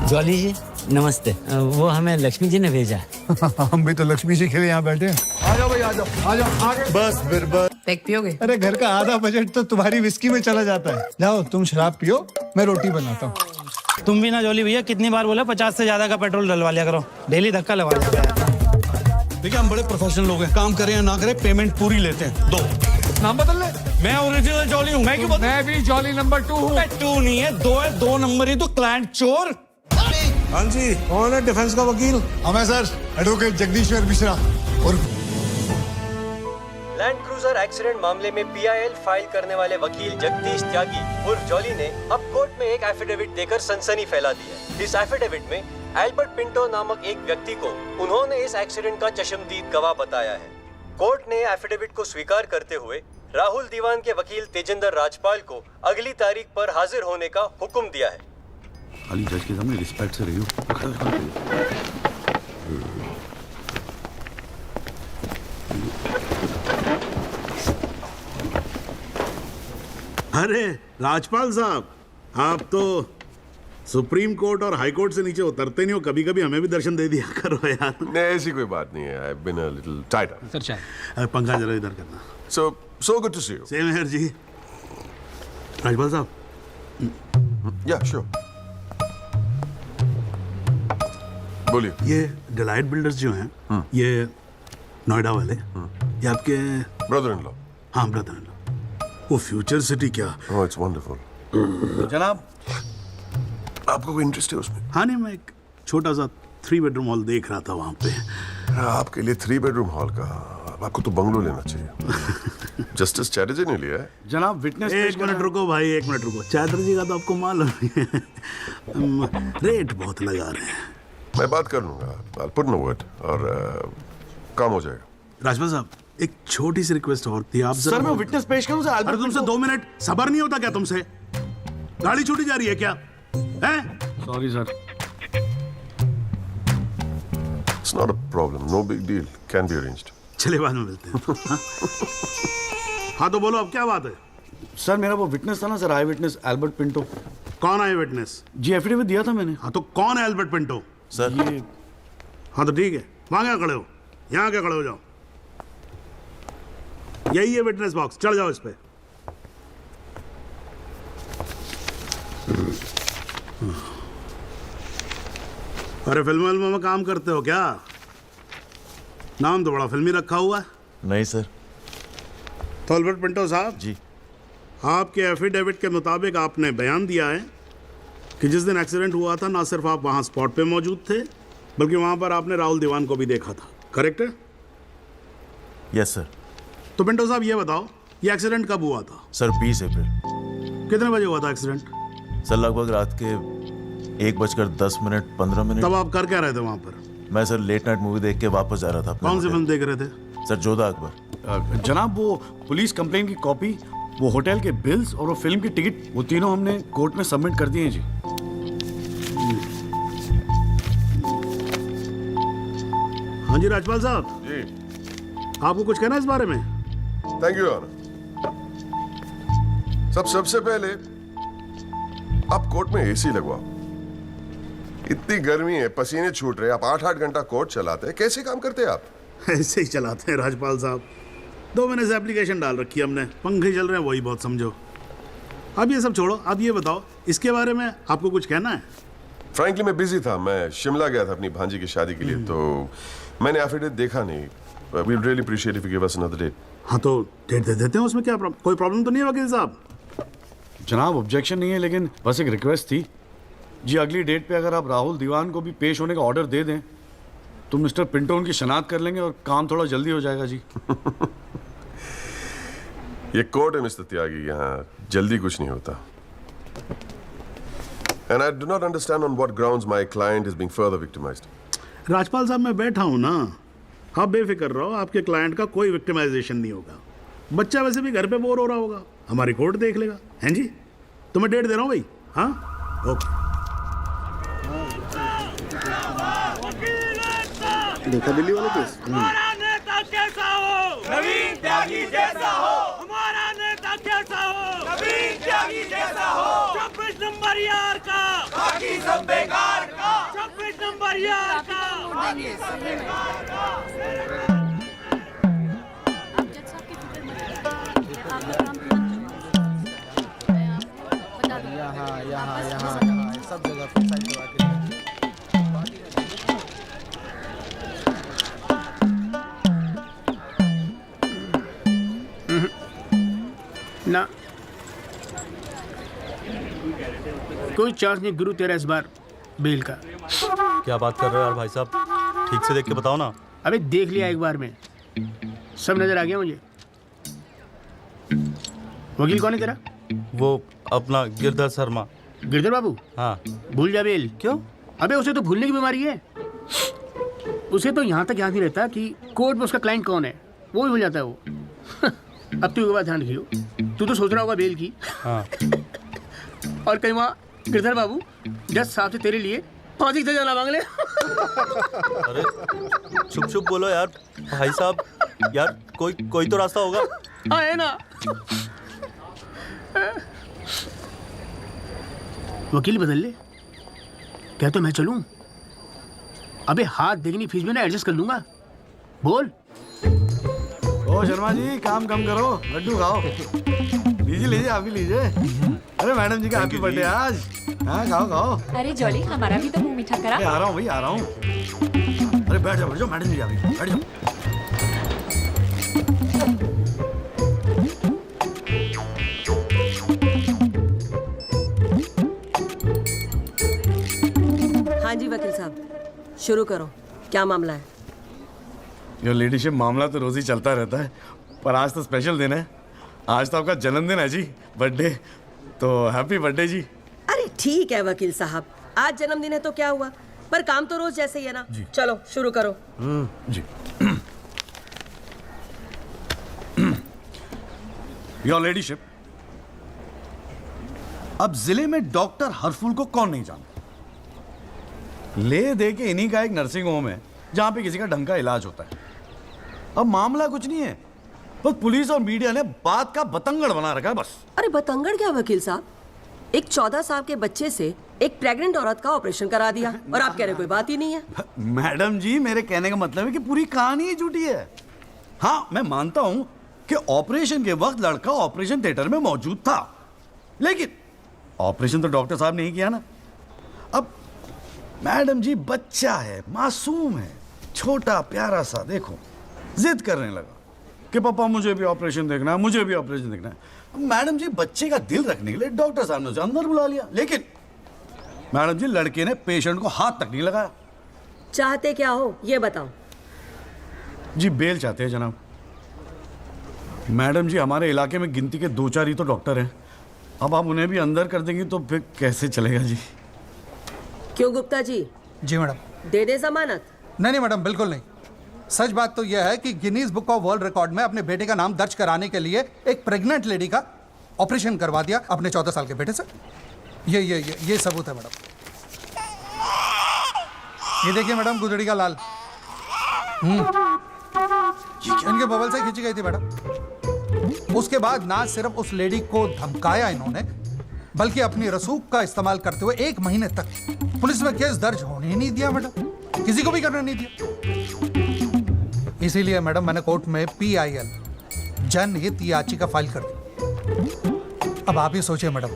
Jolly जी नमस्ते। वो हमें लक्ष्मी जी ने भेजा। हम भी तो लक्ष्मी जी के लिए यहाँ बैठे हैं। आ जाओ भाई, आ जाओ, आ जाओ आगे। बस फिर बस। पैक पियोगे? अरे घर का आधा बजट तो तुम्हारी विस्की में चला जाता है। जाओ तुम शराब पियो, मैं रोटी बनाता हूँ। तुम भी ना जॉली भैया, कितनी बार बोला 50 से ज्यादा का पेट्रोल डलवा लिया करो, डेली धक्का लगा लिया करो। देखिए हम बड़े प्रोफेशनल लोग हैं, काम करें या ना करें पेमेंट पूरी लेते हैं। दो नाम बदल ले। मैं ओरिजिनल जॉली हूँ। मैं क्यों बदल? मैं भी जॉली नंबर 2 हूँ। 2 नहीं है, 2 है। 2 नंबर ही तो क्लाइंट चोर। हाँ जी, कौन है डिफेंस का वकील? हमें सर एडवोकेट जगदीश्वर मिश्रा। और लैंड क्रूजर एक्सीडेंट मामले में पीआईएल फाइल करने वाले वकील जगदीश त्यागी उर्फ जॉली ने अब कोर्ट में एक एफिडेविट देकर सनसनी फैला दी है। इस एफिडेविट में एल्बर्ट पिंटो नामक एक व्यक्ति को उन्होंने इस एक्सीडेंट का चश्मदीद गवाह बताया है। कोर्ट ने एफिडेविट को स्वीकार करते हुए राहुल दीवान के वकील तेजिंदर राजपाल को अगली तारीख पर हाजिर होने का हुक्म दिया है। खाली जज के सामने रिस्पेक्ट से रही हो। अरे राजपाल साहब, आप तो सुप्रीम कोर्ट और हाई कोर्ट से नीचे उतरते नहीं हो, कभी कभी हमें भी दर्शन दे दिया करो यार। नहीं, ऐसी कोई बात नहीं है। I've been a little tighter. Sir चाय। पंखा जरा इधर करना। So good to see you. Same here ji. Rajpal साहब, Yeah, sure. बोलिए। ये डिलाइट बिल्डर्स जो हैं, ये नोएडा वाले, ये आपके Brother-in-law. हाँ ब्रदर। वो फ्यूचर सिटी क्या? Oh, it's wonderful. जनाब, आपको कोई इंटरेस्ट है उसमें? हाँ नहीं, मैं एक छोटा सा 3 बेडरूम हॉल देख रहा था वहाँ पे। आपके लिए 3 बेडरूम हॉल का, आपको तो बंगलो लेना चाहिए। जस्टिस चैटर्जी ने लिया है। जनाब विटनेस। एक मिनट रुको भाई, एक मिनट रुको। चैटर्जी का तो आपको मालूम है रेट बहुत लगा रहे हैं। मैं बात कर लूंगा। I'll put in a word और काम हो जाएगा। राजपाल साहब, एक छोटी सी रिक्वेस्ट और थी। आप सर मैं विटनेस पेश करूं सर? अरे तुमसे 2 मिनट सबर नहीं होता क्या तुमसे? गाड़ी छूटी जा रही है क्या? हैं? Sorry sir. It's not a problem. No big deal. Can be arranged. चलिए बाद में मिलते हैं। हाँ तो बोलो अब क्या बात है? सर मेरा वो विटनेस था ना सर, आई विटनेस एल्बर्ट पिंटो। कौन है विटनेस? जी एफिडेविट दिया था मैंने। हाँ तो कौन है एल्बर्ट पिंटो? सर ये हाँ तो ठीक है, वहां क्या खड़े हो? यहाँ क्या खड़े हो जाओ। यही है विटनेस बॉक्स, चढ़ जाओ इस पे। अरे फिल्म में काम करते हो क्या? नाम तो बड़ा फिल्मी रखा हुआ है। नहीं सर। तो एल्बर्ट पिंटो साहब जी, आपके एफिडेविट के मुताबिक आपने बयान दिया है कि जिस दिन एक्सीडेंट हुआ था ना सिर्फ आप वहां स्पॉट पे मौजूद थे, बल्कि वहां पर आपने राहुल दीवान को भी देखा था, करेक्ट है? Yes sir. तो पिंटो साहब ये बताओ, ये एक्सीडेंट कब हुआ था? सर 20 अप्रैल। कितने बजे हुआ था एक्सीडेंट? सर लगभग रात के 1:10 तब आप कर क्या रहे थे वहां पर? मैं सर लेट नाइट मूवी देख के वापस जा रहा था। कौन सी फिल्म देख रहे थे? सर जोधा अकबर। जनाब वो पुलिस कंप्लेंट की कॉपी, वो होटल के बिल्स और वो फिल्म की टिकट, वो तीनों हमने कोर्ट में सबमिट कर दिए हैं जी। हाँ जी राजपाल साहब जी, आपको कुछ कहना है इस बारे में? Thank you honour. सबसे पहले आप कोर्ट में एसी लगवाओ। इतनी गर्मी है, पसीने छूट रहे, आप 8-8 घंटा कोर्ट चलाते हैं, कैसे काम करते हैं आप? ऐसे ही चलाते हैं राजपाल साहब। 2 महीने से एप्लीकेशन डाल रखी है हमने, पंखे चल रहे हैं, वही बहुत समझो। अब ये सब छोड़ो, अब ये बताओ इसके बारे में आपको कुछ कहना है? फ्रैंकली मैं बिजी था, मैं शिमला गया था अपनी भांजी की शादी के लिए, तो मैंने एफिडेविट देखा नहीं। We really appreciate if you give us another date. हाँ तो डेट दे देते हैं, उसमें क्या कोई प्रॉब्लम तो नहीं है वकील साहब? जनाब ऑब्जेक्शन नहीं है, लेकिन बस एक रिक्वेस्ट थी जी, अगली डेट पे अगर आप राहुल दीवान को भी पेश होने का ऑर्डर दे दें तो मिस्टर पिंटो उनकी शनाख्त कर लेंगे और काम थोड़ा जल्दी हो जाएगा जी। ये कोर्ट है मिस्टर त्यागी, यहाँ जल्दी कुछ नहीं होता। And I do not understand on what grounds my client is being further victimized. Rajpal साहब मैं बैठा हूँ ना, आप बेफिक्र रहो, आपके क्लाइंट का कोई विक्टिमाइजेशन नहीं होगा। बच्चा वैसे भी घर पे बोर हो रहा होगा, हमारी कोर्ट देख लेगा। हैं जी, तो मैं डेट दे रहा हूँ भाई। हाँ ओके। देखा दिल्ली वाला केस? हमारा नेता कैसा हो? नवीन त्यागी जैसा हो। हमारा नेता कैसा हो? नवीन त्यागी जैसा हो। 24 नंबर यार का बाकी सब बेकार का। ना कोई चांस नहीं गुरु तेरा इस बार बेल का। क्या बात कर रहे हो यार भाई साहब, ठीक से देख के बताओ ना। अबे देख लिया एक बार में, सब नजर आ गया मुझे। वकील कौन है तेरा? वो अपना गिरधर शर्मा। गिरधर बाबू? हाँ। भूल जा बेल। क्यों? अबे उसे तो भूलने की बीमारी है। उसे तो यहाँ तक याद नहीं रहता कि कोर्ट में उसका क्लाइंट कौन है, वो भी भूल जाता है वो। अब तू एक बात ध्यान रखियो, तू तो सोच रहा होगा बेल की। हाँ। और कहीं वहाँ गिरधर बाबू जज साहब से तेरे लिए फांसी की सजा मांग ले। अरे चुप चुप बोलो यार भाई साहब, यार कोई तो रास्ता होगा। हाँ है ना। वकील बदल ले, क्या तो मैं चलूं? अबे हाथ देखनी फीस में ना एडजस्ट कर लूंगा। बोल। ओ शर्मा जी, काम कम करो, लड्डू खाओ। लीजिए लीजिए, आप भी लीजिए। अरे मैडम जी का हैप्पी बर्थडे आज। हाँ खाओ खाओ। अरे जॉली, हमारा भी तो मुंह मीठा करा। आ रहा हूँ भाई, आ रहा हूँ। अरे बैठ जाओ मैडम जी, अभी बैठ जाओ। हाँ जी वकील साहब, शुरू करो, क्या मामला है? योर लेडीशिप, मामला तो रोज ही चलता रहता है, पर आज तो स्पेशल दिन है। आज तो आपका जन्मदिन है जी, बर्थडे। तो हैप्पी बर्थडे जी। अरे ठीक है वकील साहब, आज जन्मदिन है तो क्या हुआ, पर काम तो रोज जैसे ही है ना। चलो शुरू करो। जी। योर लेडीशिप, अब जिले में डॉक्टर हरफुल को कौन नहीं जानता? ले दे के इन्हीं का एक नर्सिंग होम है जहां पे किसी का ढंग का इलाज होता है। अब मामला कुछ नहीं है, बस पुलिस और मीडिया ने बात का बतंगड़ बना रखा है बस। अरे बतंगड़ क्या वकील साहब, एक 14 साल के बच्चे से एक प्रेग्नेंट औरत का ऑपरेशन करा दिया और आप कह रहे कोई बात ही नहीं है। मैडम जी, मेरे कहने का मतलब है कि पूरी कहानी ही झूठी है। हाँ, मैं मानता हूं कि ऑपरेशन के वक्त लड़का ऑपरेशन थिएटर में मौजूद था, लेकिन ऑपरेशन तो डॉक्टर साहब ने ही किया ना। अब मैडम जी, बच्चा है, मासूम है, छोटा प्यारा सा, देखो जिद करने लगा कि पापा मुझे भी ऑपरेशन देखना है, मुझे भी ऑपरेशन देखना है। मैडम जी, बच्चे का दिल रखने के लिए डॉक्टर साहब ने उसे अंदर बुला लिया, लेकिन मैडम जी, लड़के ने पेशेंट को हाथ तक नहीं लगाया। चाहते क्या हो ये बताओ? जी बेल चाहते हैं जनाब। मैडम जी, हमारे इलाके में गिनती के 2-4 ही तो डॉक्टर हैं। अब आप उन्हें भी अंदर कर देंगी तो फिर कैसे चलेगा जी? क्यों गुप्ता जी? जी मैडम। दे दे जमानत? नहीं मैडम, बिल्कुल नहीं। सच बात तो यह है कि Guinness book of world record में अपने बेटे का नाम दर्ज कराने के लिए एक प्रेग्नेंट लेडी का ऑपरेशन करवा दिया अपने 14 साल के बेटे से। ये सबूत है मैडम। ये देखिए मैडम, गुदड़ी का लाल इनके बबल से खींची गई थी मैडम। उसके बाद ना सिर्फ उस लेडी को धमकाया इन्होंने, बल्कि अपनी रसूख का इस्तेमाल करते हुए 1 महीने तक पुलिस में केस दर्ज होने ही नहीं दिया मैडम, किसी को भी करने नहीं दिया। इसीलिए मैडम मैंने कोर्ट में PIL जनहित याचिका फाइल कर दी। अब आप ही सोचिए मैडम,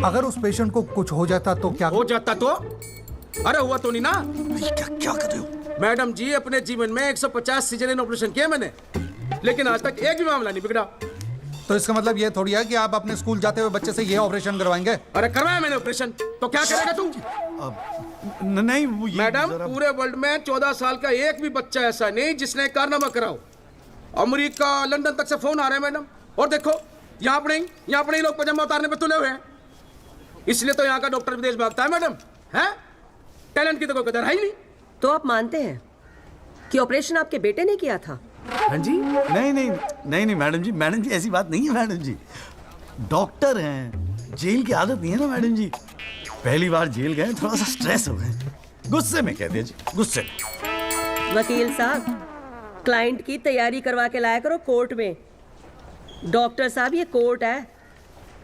अगर उस पेशेंट को कुछ हो जाता तो क्या हो जाता? तो अरे हुआ तो नहीं ना। क्या कर रहे हो मैडम जी, अपने जीवन में 150 सिजेरियन ऑपरेशन किए मैंने, लेकिन आज तक एक भी मामला नहीं बिगड़ा। तो इसका मतलब ये थोड़ी है कि आप अपने स्कूल जाते हुए बच्चे से ये ऑपरेशन करवाएंगे? अरे करवाया मैंने ऑपरेशन, तो क्या करेगा तू? नहीं मैडम, पूरे वर्ल्ड में 14 साल का एक भी बच्चा ऐसा नहीं जिसने कारनामा कराओ। अमेरिका, लंदन तक से फोन आ रहे हैं मैडम, और देखो यहाँ पर ही लोग पजामा उतारने पे तुले हुए हैं। इसलिए तो यहाँ का डॉक्टर विदेश भागता है मैडम। है टैलेंट की तो कोई कदर है ही नहीं। तो आप मानते हैं कि ऑपरेशन आपके बेटे ने किया था? हाँ जी। नहीं मैडम जी, ऐसी बात नहीं है मैडम जी। डॉक्टर हैं, जेल की आदत नहीं है ना मैडम जी। पहली बार जेल गए, थोड़ा सा स्ट्रेस हो गए, गुस्से में कह दिया जी, गुस्से में। वकील साहब, क्लाइंट की तैयारी करवा के लाया करो कोर्ट में। डॉक्टर साहब, ये कोर्ट है,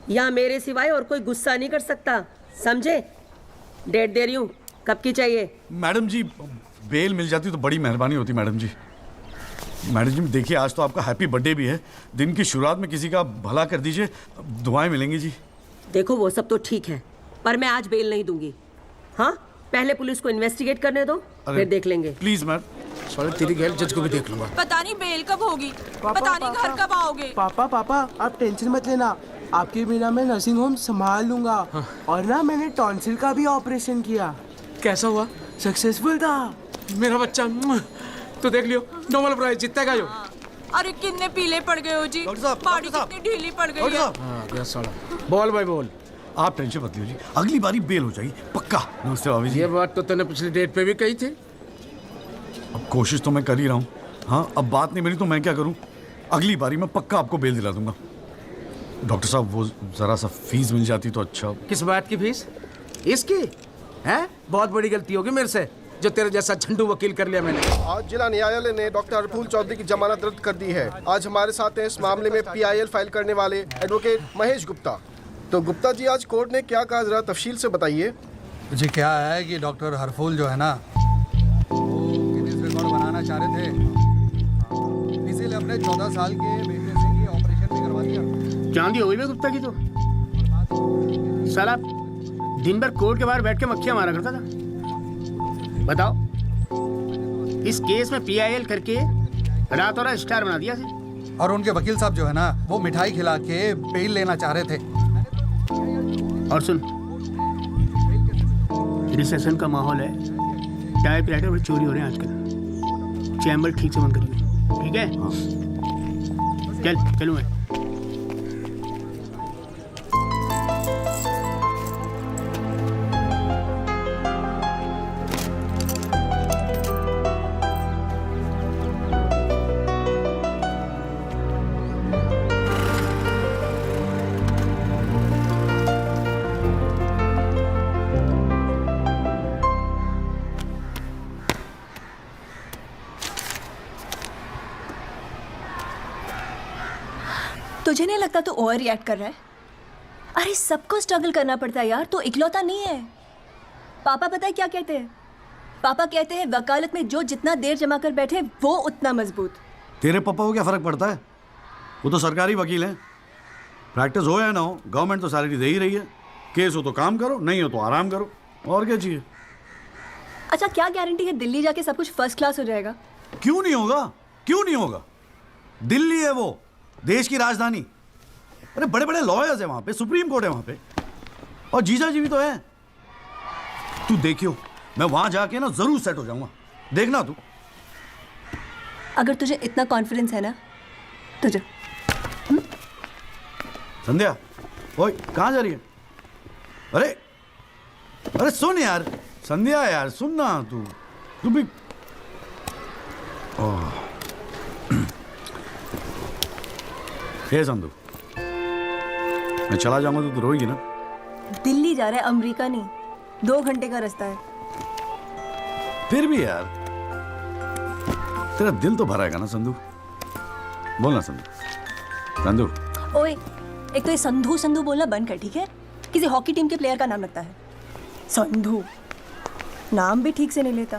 यहाँ मेरे सिवाय और कोई गुस्सा नहीं कर सकता, समझे? डेट दे रही हूँ, कब की चाहिए? मैडम जी बेल मिल जाती तो बड़ी मेहरबानी होती मैडम जी। मैडम जी देखिए आज तो आपका हैप्पी बर्थडे भी है, दिन की शुरुआत में किसी का भला कर दीजिए, दुआएं मिलेंगी जी। देखो वो सब तो ठीक है, पर मैं आज बेल नहीं दूंगी। हाँ, पहले पुलिस को इन्वेस्टिगेट करने दो, फिर देख लेंगे। Please ma'am. साले तेरी गैल जज को भी देख लूंगा। पता नहीं बेल कब होगी, पता नहीं घर कब आओगे। पापा पापा आप टेंशन मत लेना, आपके बिना मैं नर्सिंग होम संभाल लूंगा। और ना मैंने टॉन्सिल का भी ऑपरेशन किया। कैसा हुआ? सक्सेसफुल था। मेरा बच्चा तो देख लियो, नोबेल प्राइज जीतेगा जो। अरे कितने पीले पड़ गए हो जी, बॉडी कितनी ढीली पड़ गई है। हाँ क्या साला। बोल भाई बोल। आप टेंशन मत लीजिए, अगली बारी बेल हो जाएगी पक्का। नमस्ते भाभी जी। ये बात तो तूने पिछली डेट पे भी कही थी। अब कोशिश तो मैं कर ही रहा हूँ। हाँ अब बात नहीं मिली तो मैं क्या करूँ, अगली बारी मैं पक्का आपको बेल दिला दूंगा। डॉक्टर साहब वो जरा सा फीस मिल जाती तो अच्छा। किस बात की फीस? इसकी है? बहुत बड़ी गलती होगी मेरे से जो तेरे जैसा झंडू वकील कर लिया मैंने। आज जिला न्यायालय ने डॉक्टर हरफूल चौधरी की जमानत रद्द कर दी है। आज हमारे साथ हैं इस मामले में PIL फाइल करने वाले एडवोकेट महेश गुप्ता। तो गुप्ता जी आज कोर्ट ने क्या कहा, जरा तफसील से बताइए। जी क्या है कि डॉक्टर हरफूल जो है ना वो गिनीज रिकॉर्ड बनाना चाह रहे थे, इसीलिए अपने 14 साल के बेटे से ये ऑपरेशन भी करवा दिया। चांदी हो गई है गुप्ता की तो। साला दिन भर कोर्ट के बाहर बैठ के मक्खियां मारा करता था। बताओ, इस केस में PIL करके रातों रात स्टार बना दिया से। और उनके वकील साहब जो है ना वो मिठाई खिला के बेल लेना चाह रहे थे। और सुन, रिसेशन का माहौल है, टाइपराइटर में चोरी हो रहे हैं आजकल। चैम्बर ठीक से बंद करिए, ठीक है? चलूँ मैं। तुझे नहीं लगता तू ओवर रिएक्ट कर रहा है? अरे सबको स्ट्रगल करना पड़ता है यार, तो इकलौता नहीं है। पापा पता है क्या कहते हैं? पापा कहते हैं वकालत में जो जितना देर जमा कर बैठे वो उतना मजबूत। तेरे पापा को क्या फर्क पड़ता है, वो तो सरकारी वकील हैं। प्रैक्टिस हो या ना हो, गवर्नमेंट तो सैलरी दे ही रही है। केस हो तो काम करो, नहीं हो तो आराम करो, और क्या चाहिए। अच्छा क्या गारंटी है दिल्ली जाके सब कुछ फर्स्ट क्लास हो जाएगा? क्यों नहीं होगा, क्यों नहीं होगा। दिल्ली है वो देश की राजधानी। अरे बड़े बड़े लॉयर्स है वहां पे, सुप्रीम कोर्ट है वहां पे, और जीजा जी भी तो है। तू देखियो, मैं वहां जाके ना जरूर सेट हो जाऊंगा, देखना तू। अगर तुझे इतना कॉन्फिडेंस है ना तो जा। संध्या, ओए कहाँ जा रही है? अरे अरे सुन यार, संध्या यार सुन ना, तू भी। हे संधू, मैं चला जाऊंगा तो तू रोएगी ना? दिल्ली जा रहा है, अमेरिका नहीं। 2 घंटे का रास्ता है। फिर भी यार तेरा दिल तो भरा है ना संधू, बोलना संधू। संधू ओए, एक तो ये संधू संधू बोलना बंद कर, ठीक है? किसी हॉकी टीम के प्लेयर का नाम लगता है संधू, नाम भी ठीक से नहीं लेता।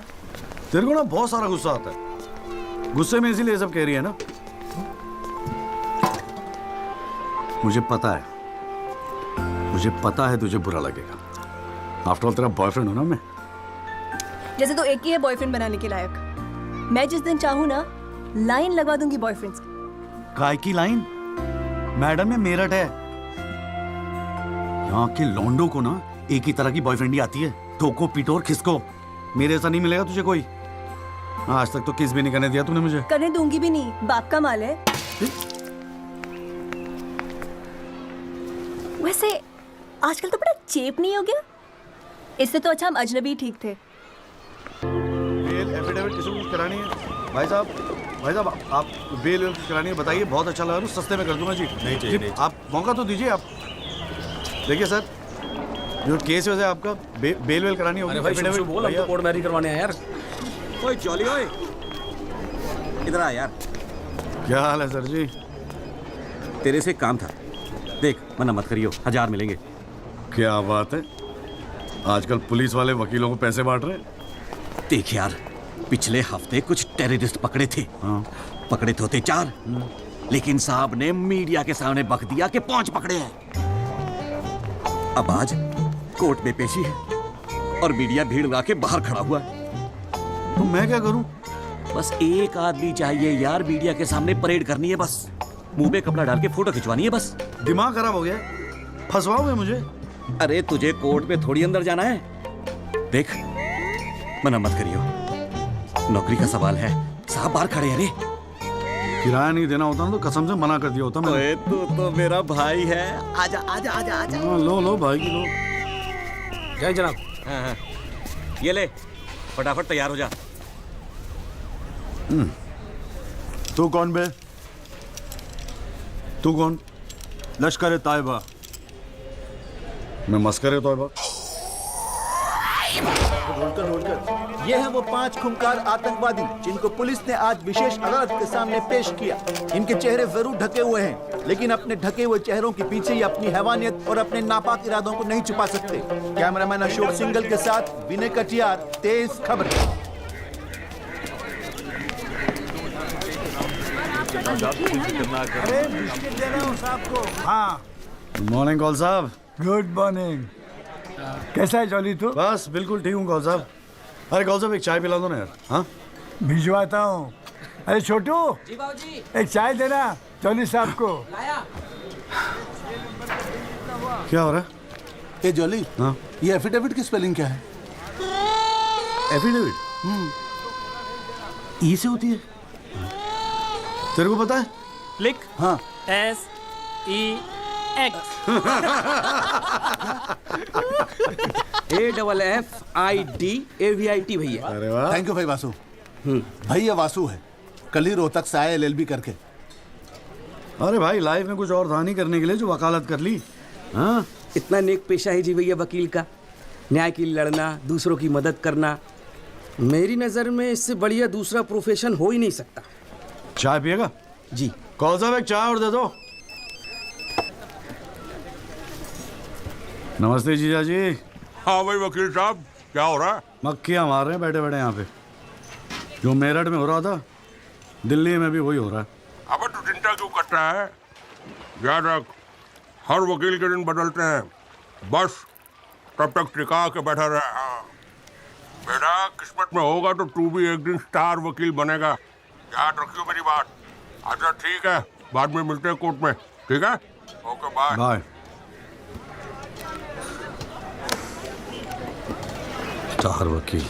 तेरे को ना बहुत सारा गुस्सा आता है, गुस्से में इसीलिए सब कह रही है ना। मुझे पता है तुझे बुरा लगेगा। आफ्टर ऑल तेरा बॉयफ्रेंड हूं ना मैं। जैसे तो एक ही है बॉयफ्रेंड बनाने के लायक। मैं जिस दिन चाहूँ ना लाइन लगवा दूंगी बॉयफ्रेंड्स की। काय की लाइन? मैडम ये मेरठ है, यहाँ के लौंडों को ना एक ही तरह की बॉयफ्रेंड ही आती है, ठोको पीटो और खिसको। मेरे ऐसा नहीं मिलेगा तुझे कोई। आज तक तो किस भी नहीं करने दिया तूने मुझे। करने दूंगी भी नहीं, बाप का माल है। वैसे आजकल तो बड़ा चेप नहीं हो गया? इससे तो अच्छा हम अजनबी ठीक थे। बेल एफिडेविट किसी को करानी है? भाई साहब आप बेल करानी है, बताइए। बहुत अच्छा लगा, सस्ते में कर दूंगा जी। नहीं चाहिए, नहीं। आप मौका तो दीजिए। आप देखिए सर, जो केस वजह आपका बेल वेल करानी होगी। अरे भाई शुभ बोल, हम तो कोर्ट मैरिज करवाने हैं यार। ओए जॉली, ओए इधर आ यार। क्या हाल है सर जी? तेरे से काम था, देख मना मत करियो, 1000 मिलेंगे। क्या बात है, आजकल पुलिस वाले वकीलों को पैसे बांट रहे हैं। देख यार, पिछले हफ्ते कुछ टेररिस्ट पकड़े थे। पकड़े तो थे 4, लेकिन साहब ने मीडिया के सामने बक दिया कि 5 पकड़े हैं। अब आज कोर्ट में पेशी है और मीडिया भीड़ लगा के बाहर खड़ा हुआ है। तो मैं क्या करूं? बस एक आदमी चाहिए यार, मीडिया के सामने परेड करनी है बस, मुंह पे कपड़ा डाल के फोटो खिंचवानी है बस। दिमाग खराब हो गया, फंसवाओगे मुझे? अरे तुझे कोर्ट में थोड़ी अंदर जाना है। देख, मना मत करियो, नौकरी का सवाल है। साहब बाहर खड़े हैं रे। किराया नहीं देना होता ना तो कसम से मना कर दिया होता मैं। ओए तू तो मेरा भाई है, आजा आजा आजा आजा। लो भाई की लो। जय जनाब। हाँ, ये ले, फटाफट तैयार हो जा। तू कौन बे? तू कौन? लश्कर तायबा। मैं मस्कर तोयबा। ये हैं वो 5 खूंखार आतंकवादी जिनको पुलिस ने आज विशेष अदालत के सामने पेश किया। इनके चेहरे जरूर ढके हुए हैं, लेकिन अपने ढके हुए चेहरों के पीछे ये अपनी हैवानियत और अपने नापाक इरादों को नहीं छुपा सकते। कैमरामैन अशोक सिंगल के साथ विनय कटियार, तेज खबर। हाँ, गुड मॉर्निंग कौल साहब। Good morning. कैसा है जॉली तू? बस बिल्कुल ठीक हूँ कौल साहब। अरे कौल साहब एक चाय पिला दो ना यार। हाँ भिजवाता हूँ। अरे छोटू, जी बाबूजी। एक चाय देना जॉली साहब को। लाया। क्या हो रहा है? ए जॉली, हाँ ये एफिडेविट की स्पेलिंग क्या है? एफिडेविट ई से होती है, तेरे को पता है? लिख। हाँ SEX AFFIDAVIT भैया। अरे वाह, थैंक यू भाई वासु। भाई ये वासु है, कल ही रोहतक से आया LLB करके। अरे भाई लाइफ में कुछ और था नहीं करने के लिए जो वकालत कर ली। हाँ, इतना नेक पेशा है जी भैया वकील का, न्याय के लिए लड़ना, दूसरों की मदद करना। मेरी नज़र में इससे बढ़िया दूसरा प्रोफेशन हो ही नहीं सकता। चाय पिएगा? जी। कौन साहब एक चाय और दे दो। नमस्ते जीजा जी। हाँ भाई वकील साहब, क्या हो रहा है? मक्खियाँ मार रहे हैं बैठे बैठे यहाँ पे। जो मेरठ में हो रहा था दिल्ली में भी वही हो रहा है। अबे तू चिंता क्यों करता है? याद रख, हर वकील के दिन बदलते हैं, बस तब तक टिका के बैठा रहे। हाँ बेटा, किस्मत में होगा तो तू भी एक दिन स्टार वकील बनेगा, याद रखियो मेरी बात। अच्छा ठीक है, बाद में मिलते हैं कोर्ट में, ठीक है? Okay bye bye. स्टार वकील।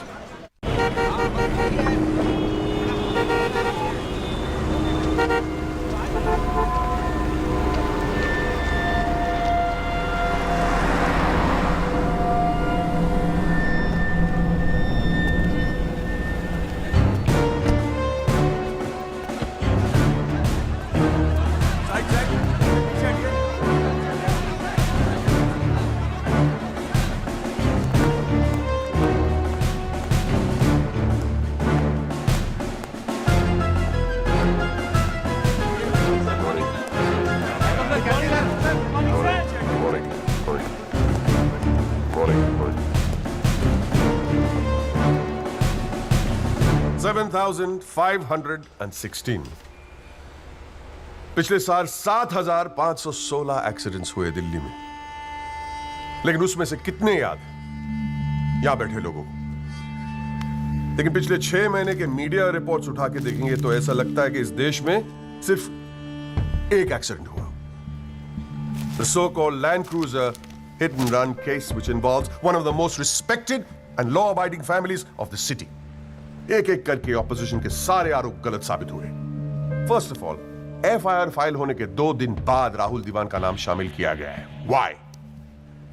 $7,516। पिछले साल 7,516 एक्सीडेंट्स हुए दिल्ली में, लेकिन उसमें से कितने याद यहां बैठे लोगों को? लेकिन पिछले 6 महीने के मीडिया रिपोर्ट्स उठा के देखेंगे तो ऐसा लगता है कि इस देश में सिर्फ एक एक्सीडेंट हुआ। The so-called Land Cruiser hit and run case, which involves one of the most respected and law-abiding families of the city. एक एक करके ऑपोजिशन के सारे आरोप गलत साबित हुए। First of all, FIR file होने के 2 दिन बाद राहुल दीवान का नाम शामिल किया गया है। Why?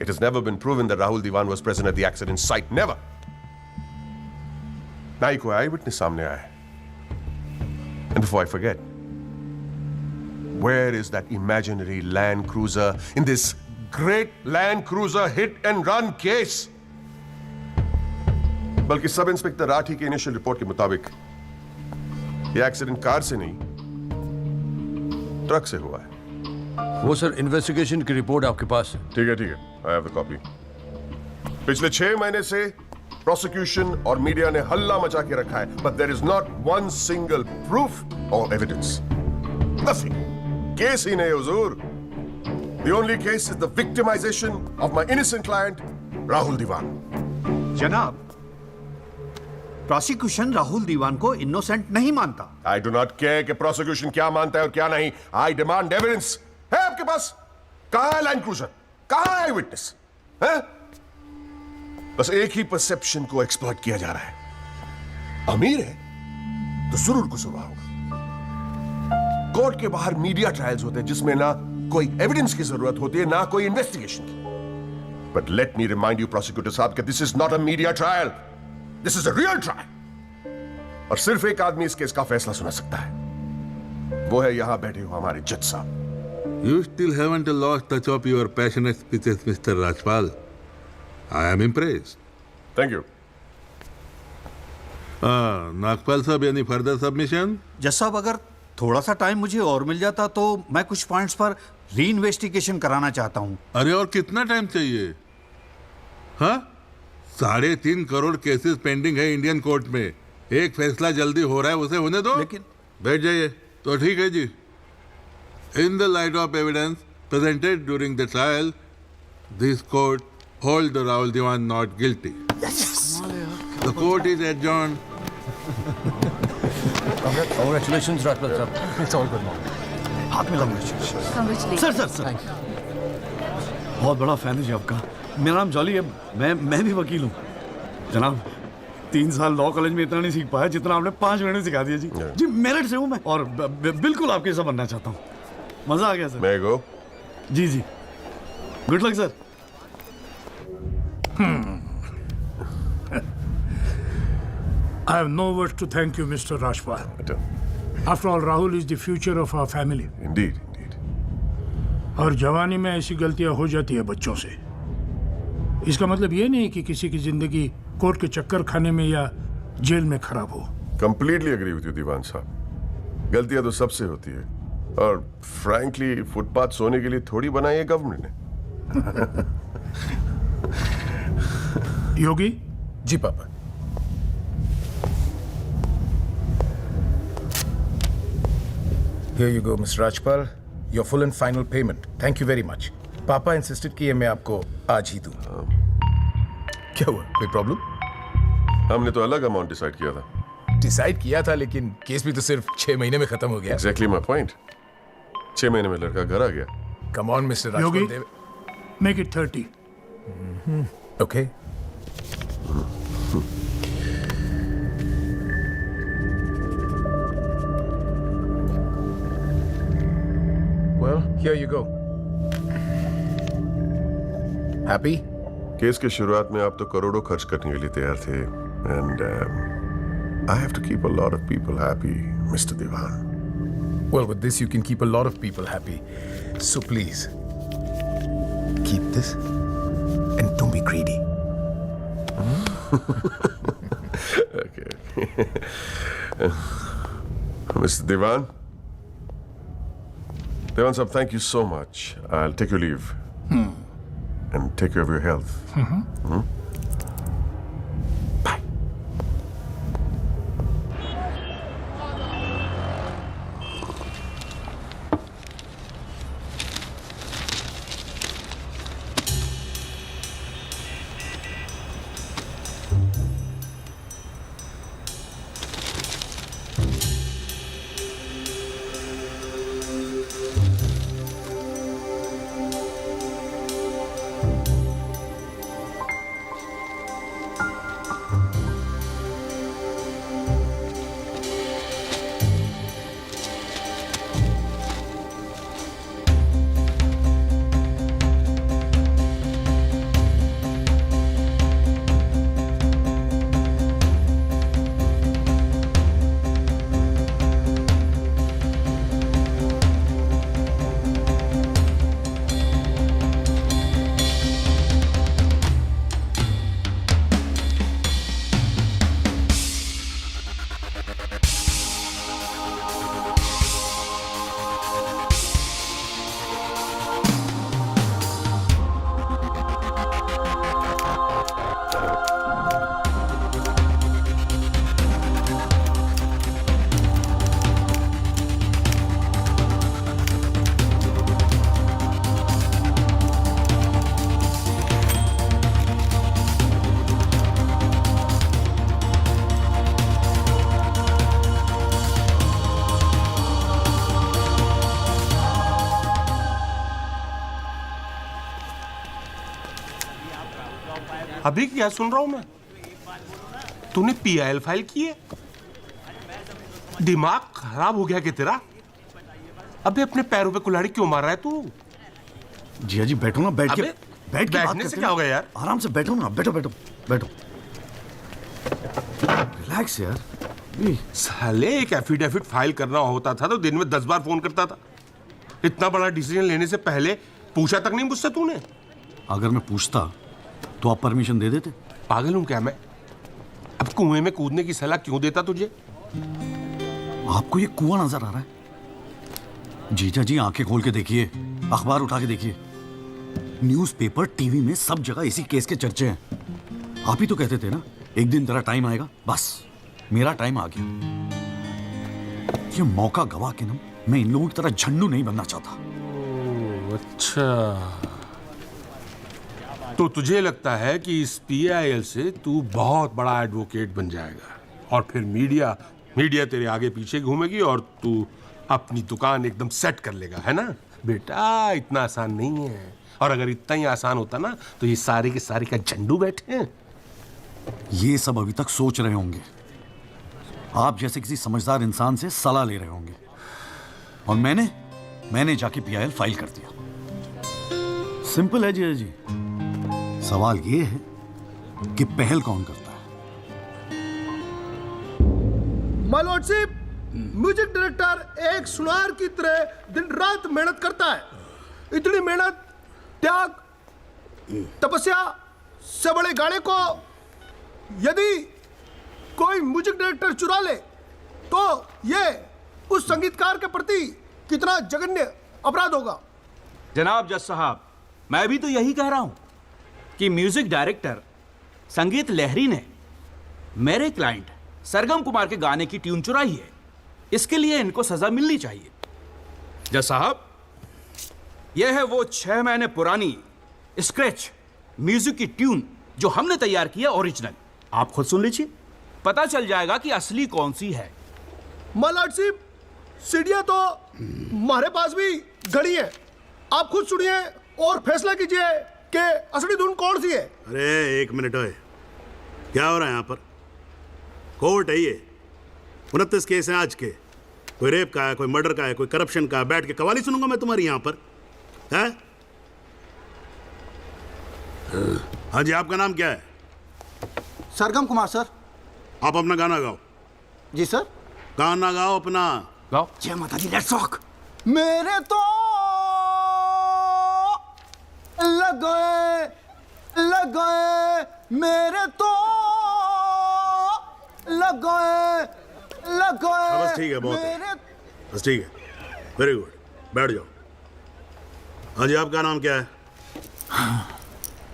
It has never been proven that Rahul Diwan was present at the accident site. Never. ना ही कोई आई विटनेस सामने आया है। And before I forget, where is that imaginary Land Cruiser in this great Land Cruiser hit and run case? बल्कि sub inspector Rathi की initial report के मुताबिक यह एक्सीडेंट कार से नहीं, ट्रक से हुआ है। वो सर इन्वेस्टिगेशन की रिपोर्ट आपके पास है? ठीक है, आई हैव द कॉपी। पिछले 6 महीने से प्रोसिक्यूशन और मीडिया ने हल्ला मचा के रखा है, but there is not one single proof और एविडेंस। नथिंग। केस ही नहीं हुजूर। The only case is the victimization of my innocent client Rahul Diwan. जनाब, प्रोसिक्यूशन राहुल दीवान को इनोसेंट नहीं मानता। आई डू नॉट केयर कि प्रोसिक्यूशन क्या मानता है और क्या नहीं। I demand evidence. है आपके पास? कहां है लाइन क्लोजर? कहां है विटनेस? है? बस एक ही परसेप्शन को एक्सप्लॉइट किया जा रहा है। अमीर है तो जरूर कुछ हुआ होगा। कोर्ट के बाहर मीडिया ट्रायल्स होते हैं जिसमें ना कोई एविडेंस की जरूरत होती है ना कोई इन्वेस्टिगेशन की। But let me remind you prosecutor साहब कि this is not a media trial, this is a real trial. और सिर्फ एक आदमी इस केस का फैसला सुना सकता है, वो है यहां बैठे हुए हमारे जज साहब। You still haven't lost touch of your passionate speeches, Mr. Rajpal. I am impressed. Thank you. Nagpal साहब, any further submission? जज साहब, अगर थोड़ा सा टाइम मुझे और मिल जाता तो मैं कुछ पॉइंट्स पर री इन्वेस्टिगेशन कराना चाहता हूँ। अरे और कितना टाइम चाहिए? हाँ, 3.5 करोड़ केसेस पेंडिंग है इंडियन कोर्ट में। एक फैसला जल्दी हो रहा है, उसे होने दो। लेकिन बैठ जाइए। तो ठीक है जी। In the light of evidence presented during the trial, this court holds Rahul Diwan not guilty. Yes. The court is adjourned. Congratulations, Rajpal sir. It's all good, Mom. हाथ मिला मुझे। सर बहुत बड़ा फैन है जी आपका। मेरा नाम जॉली है, मैं भी वकील हूँ। जनाब, 3 साल लॉ कॉलेज में इतना नहीं सीख पाया जितना आपने 5 मिनट में सिखा दिया जी। जी मेरिट से हूँ मैं और बिल्कुल आपके जैसा बनना चाहता हूँ। मजा आ गया सर। मैं गो। जी जी, good luck sir. I have no words to thank you, Mr. Rajpal. After all, Rahul is the future of our family. Indeed, indeed. और जवानी में ऐसी गलतियां हो जाती है बच्चों से। इसका मतलब ये नहीं कि किसी की जिंदगी कोर्ट के चक्कर खाने में या जेल में खराब हो। कंप्लीटली एग्री विद यू दीवान साहब। गलतियां तो सबसे होती है और फ्रैंकली फुटपाथ सोने के लिए थोड़ी बनाई है गवर्नमेंट ने। योगी जी पापा। Here you go, Mr. Rajpal. Your full and final payment. Thank you very much. पापा इंसिस्टेड किए मैं आपको आज ही दूं। क्या हुआ, कोई प्रॉब्लम? हमने तो अलग अमाउंट डिसाइड किया था। डिसाइड किया था, लेकिन केस भी तो सिर्फ 6 महीने में खत्म हो गया। Exactly my point. 6 महीने में लड़का घर आ गया। Come on, Mr. Yogi, Rajpal. make it 30. Okay. Well, here you go. Happy? Case के शुरुआत में आप तो करोड़ों खर्च करने के लिए तैयार थे and I have to keep a lot of people happy, Mr. Diwan. Well, with this you can keep a lot of people happy. So please, keep this and don't be greedy. Okay. Mr. Diwan? Diwan sahab, thank you so much. I'll take your leave. And take care of your health. Bye. अभी क्या सुन रहा हूं मैं? तूने PIL file की है? दिमाग खराब हो गया क्या तेरा? अबे अपने पैरों पे कुल्हाड़ी क्यों मार रहा है तू? जिया जी बैठो ना, बैठ के बैठने से क्या होगा यार? आराम से बैठो ना, बैठो बैठो बैठो, रिलैक्स यार। साले एक एफिडेविट फाइल करना होता था तो दिन में 10 बार फोन करता था। इतना बड़ा डिसीजन लेने से पहले पूछा तक नहीं मुझसे तूने? अगर मैं पूछता तो आप परमिशन दे देते? पागल हूं क्या मैं? अब कुएं में कूदने की सलाह क्यों देता तुझे? आपको ये कुआं नजर आ रहा है? जीजा जी आंखें खोल के देखिए, अखबार उठा के देखिए, न्यूज़पेपर, टीवी में सब जगह इसी केस के चर्चे हैं। आप ही तो कहते थे ना एक दिन तेरा टाइम आएगा। बस मेरा टाइम आ गया। ये मौका गवा के ना मैं इन लोगों की तरह झंडू नहीं बनना चाहता। अच्छा, तो तुझे लगता है कि इस पीआईएल से तू बहुत बड़ा एडवोकेट बन जाएगा और फिर मीडिया तेरे आगे पीछे घूमेगी और तू अपनी दुकान एकदम सेट कर लेगा, है ना? बेटा इतना आसान नहीं है, और अगर इतना ही आसान होता ना तो ये सारे के सारे का झंडू बैठे हैं। ये सब अभी तक सोच रहे होंगे, आप जैसे किसी समझदार इंसान से सलाह ले रहे होंगे, और मैंने जाके पीआईएल फाइल कर दिया। सिंपल है जिया जी, सवाल ये है कि पहल कौन करता है। माय लॉर्डशिप, म्यूजिक डायरेक्टर एक सुनार की तरह दिन रात मेहनत करता है। इतनी मेहनत, त्याग, तपस्या से बड़े गाने को यदि कोई म्यूजिक डायरेक्टर चुरा ले तो ये उस संगीतकार के प्रति कितना जघन्य अपराध होगा। जनाब जज साहब, मैं भी तो यही कह रहा हूं कि म्यूजिक डायरेक्टर संगीत लहरी ने मेरे क्लाइंट सरगम कुमार के गाने की ट्यून चुराई है। इसके लिए इनको सजा मिलनी चाहिए। जज साहब, यह है वो 6 महीने पुरानी स्क्रैच म्यूजिक की ट्यून जो हमने तैयार की है, ओरिजिनल। आप खुद सुन लीजिए, पता चल जाएगा कि असली कौन सी है। माय लॉर्डशिप, सीढ़ियां तो हमारे पास भी घड़ी है। आप खुद सुनिए और फैसला कीजिए कि असली धुन कौन सी है। अरे एक मिनट ओए, क्या हो रहा है यहाँ पर? कोर्ट है ये, 29 केस हैं आज के। कोई रेप का है, कोई मर्डर का है, कोई करप्शन का है। बैठ के कवाली सुनूंगा मैं तुम्हारी यहाँ पर, है? हाँ जी, आपका नाम क्या है? सरगम कुमार सर। आप अपना गाना गाओ। जी सर। गाना गाओ अपना, गाओ। जय माता दी, लेट्स रॉक। मेरे तो लग गए मेरे तो लग गए बस ठीक है, बहुत है, बस ठीक है, वेरी गुड, बैठ जाओ। हाँ जी, आपका नाम क्या है?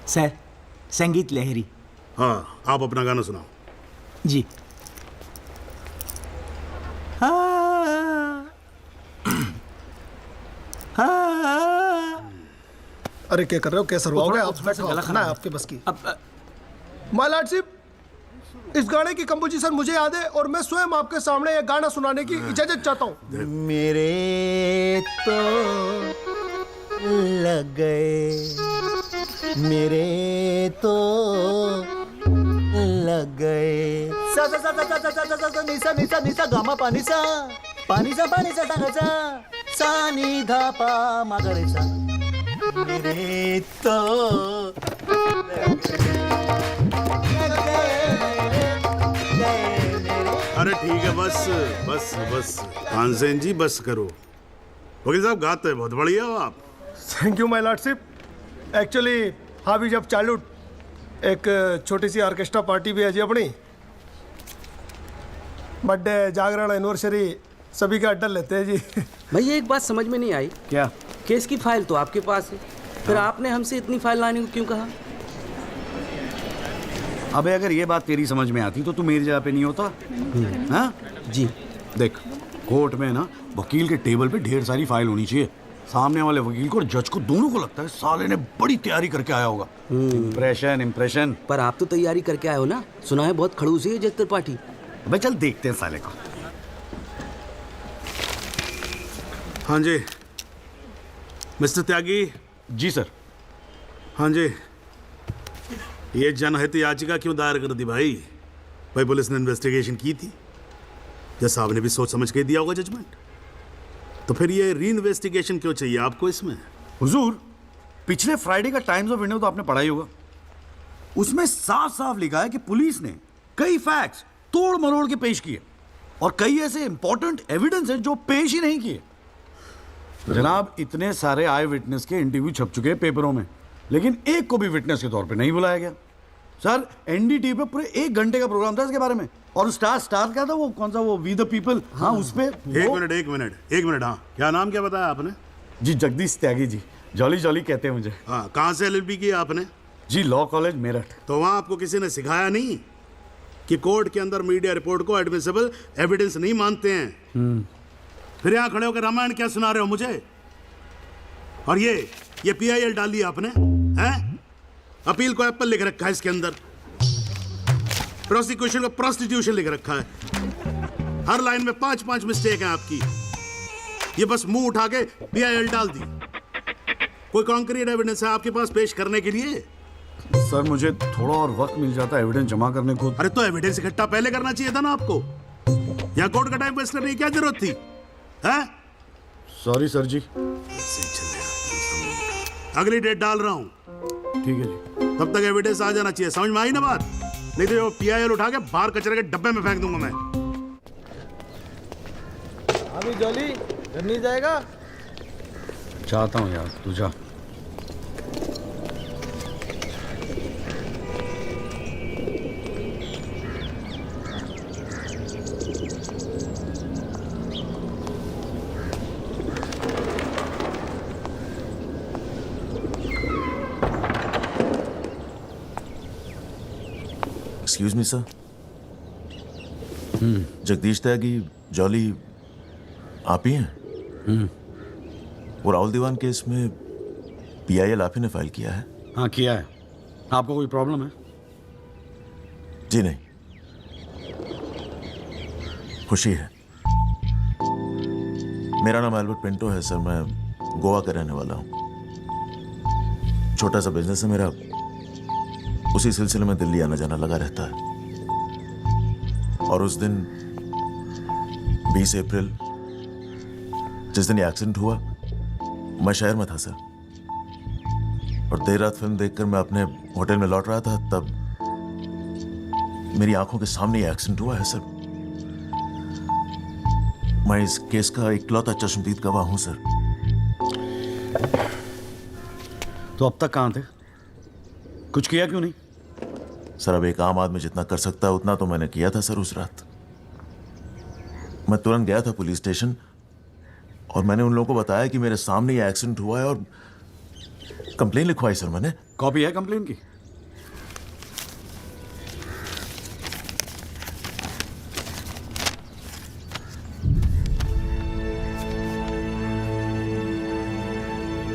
सर संगीत लहरी। हाँ, आप अपना गाना सुनाओ। जी। अरे क्या कर रहे हो, कैसे रुआओगे आप? ना आपके बस की। माय लॉर्डशिप, इस गाने की कंपोजिशन मुझे याद है और मैं स्वयं आपके सामने ये गाना सुनाने की इजाजत चाहता हूँ। मेरे तो लग गए, मेरे तो लग गए। सा सा सा सा सा सा सा सा निसा निसा निसा गामा पानी सा पानी सा सा सा नी धा पा मा गा रे सा। मेरे तो अरे ठीक है, बस बस बस तानसेन जी, बस करो। वकील साहब, गाते हैं बहुत बढ़िया हो आप। Thank you my lordship. Actually हाँ भी जब चाइल्डहुड एक छोटी सी ऑर्केस्ट्रा पार्टी भी है जी अपनी। बर्थडे, जागरण, एनिवर्सरी सभी का अड्डा लेते हैं जी। भैया एक बात समझ में नहीं आई। क्या? केस की फाइल तो आपके पास है, फिर आपने हमसे इतनी फाइल लाने को क्यों कहा? अबे अगर ये बात तेरी समझ में आती तो तू मेरी जगह पे नहीं होता। हाँ जी। देख, कोर्ट में ना वकील के टेबल पे ढेर सारी फाइल होनी चाहिए। सामने वाले वकील को और जज को दोनों को लगता है साले ने बड़ी तैयारी करके आया होगा। इम्प्रेशन। पर आप तो तैयारी करके आए हो ना, सुना है बहुत खड़ूसी है जज त्रिपाठी। अबे चल देखते हैं साले को। हाँ जी मिस्टर त्यागी। जी सर। हाँ जी, ये जनहित याचिका क्यों दायर कर दी भाई? भाई पुलिस ने इन्वेस्टिगेशन की थी, जज साहब ने भी सोच समझ के दिया होगा जजमेंट, तो फिर ये री इन्वेस्टिगेशन क्यों चाहिए आपको इसमें? हुजूर, पिछले फ्राइडे का टाइम्स ऑफ इंडिया तो आपने पढ़ा ही होगा। उसमें साफ साफ लिखा है कि पुलिस ने कई फैक्ट्स तोड़ मरोड़ के पेश किए और कई ऐसे इंपॉर्टेंट एविडेंस हैं जो पेश ही नहीं किए। जनाब, इतने सारे आई विटनेस के इंटरव्यू छप चुके हैं पेपरों में, लेकिन एक को भी विटनेस के तौर पे नहीं बुलाया गया। सर, एनडीटीवी पे पूरे 1 घंटे का प्रोग्राम था इसके बारे में, और स्टार क्या था वो, कौन सा वो, वी द पीपल, हाँ उस पे एक मिनट, हाँ क्या नाम क्या बताया आपने? जी जगदीश त्यागी जी, जॉली जॉली कहते हैं मुझे। हाँ, कहाँ से LLB की आपने? जी लॉ कॉलेज मेरठ। तो वहाँ आपको किसी ने सिखाया नहीं कि कोर्ट के अंदर मीडिया रिपोर्ट को एडमिसिबल एविडेंस नहीं मानते हैं? फिर यहाँ खड़े होकर रामायण क्या सुना रहे हो मुझे? और ये PIL डाल दिया आपने, हैं? अपील को एप्पल लिख रखा है इसके अंदर, प्रोसिक्यूशन को प्रोस्टिट्यूशन लिख रखा है। हर लाइन में 5-5 मिस्टेक है आपकी। ये बस मुंह उठा के PIL डाल दी। कोई कॉन्क्रीट एविडेंस है आपके पास पेश करने के लिए? सर, मुझे थोड़ा और वक्त मिल जाता है एविडेंस जमा करने को। अरे तो एविडेंस इकट्ठा पहले करना चाहिए था ना आपको। यहाँ कोर्ट का टाइम वेस्ट करने की क्या जरूरत थी, हैं? सॉरी सर जी। अगली डेट डाल रहा हूँ। ठीक है जी। तब तक एविडेंस आ जाना चाहिए, समझ में आई ना बात? नहीं तो जो PIL उठा के बाहर कचरे के डब्बे में फेंक दूंगा मैं। अभी जॉली घर नहीं जाएगा? चाहता हूँ यार, तू जा। एक्सक्यूज मी सर, जगदीश त्यागी जॉली आप ही हैं? वो राहुल दीवान केस में PIL आप ही ने फाइल किया है? हाँ किया है। आपको कोई प्रॉब्लम है? जी नहीं, खुशी है। मेरा नाम एल्बर्ट पिंटो है सर, मैं गोवा का रहने वाला हूँ। छोटा सा बिजनेस है मेरा, उसी सिलसिले में दिल्ली आना जाना लगा रहता है। और उस दिन 20 अप्रैल जिस दिन ये एक्सीडेंट हुआ, मैं शहर में था सर, और देर रात फिल्म देखकर मैं अपने होटल में लौट रहा था, तब मेरी आंखों के सामने ये एक्सीडेंट हुआ है सर। मैं इस केस का इकलौता चश्मदीद गवाह हूं सर। तो अब तक कहां थे? कुछ किया क्यों नहीं? सर, अब एक आम आदमी जितना कर सकता है उतना तो मैंने किया था सर। उस रात मैं तुरंत गया था पुलिस स्टेशन, और मैंने उन लोगों को बताया कि मेरे सामने ये एक्सीडेंट हुआ है, और कंप्लेन लिखवाई सर मैंने। कॉपी है कंप्लेन की?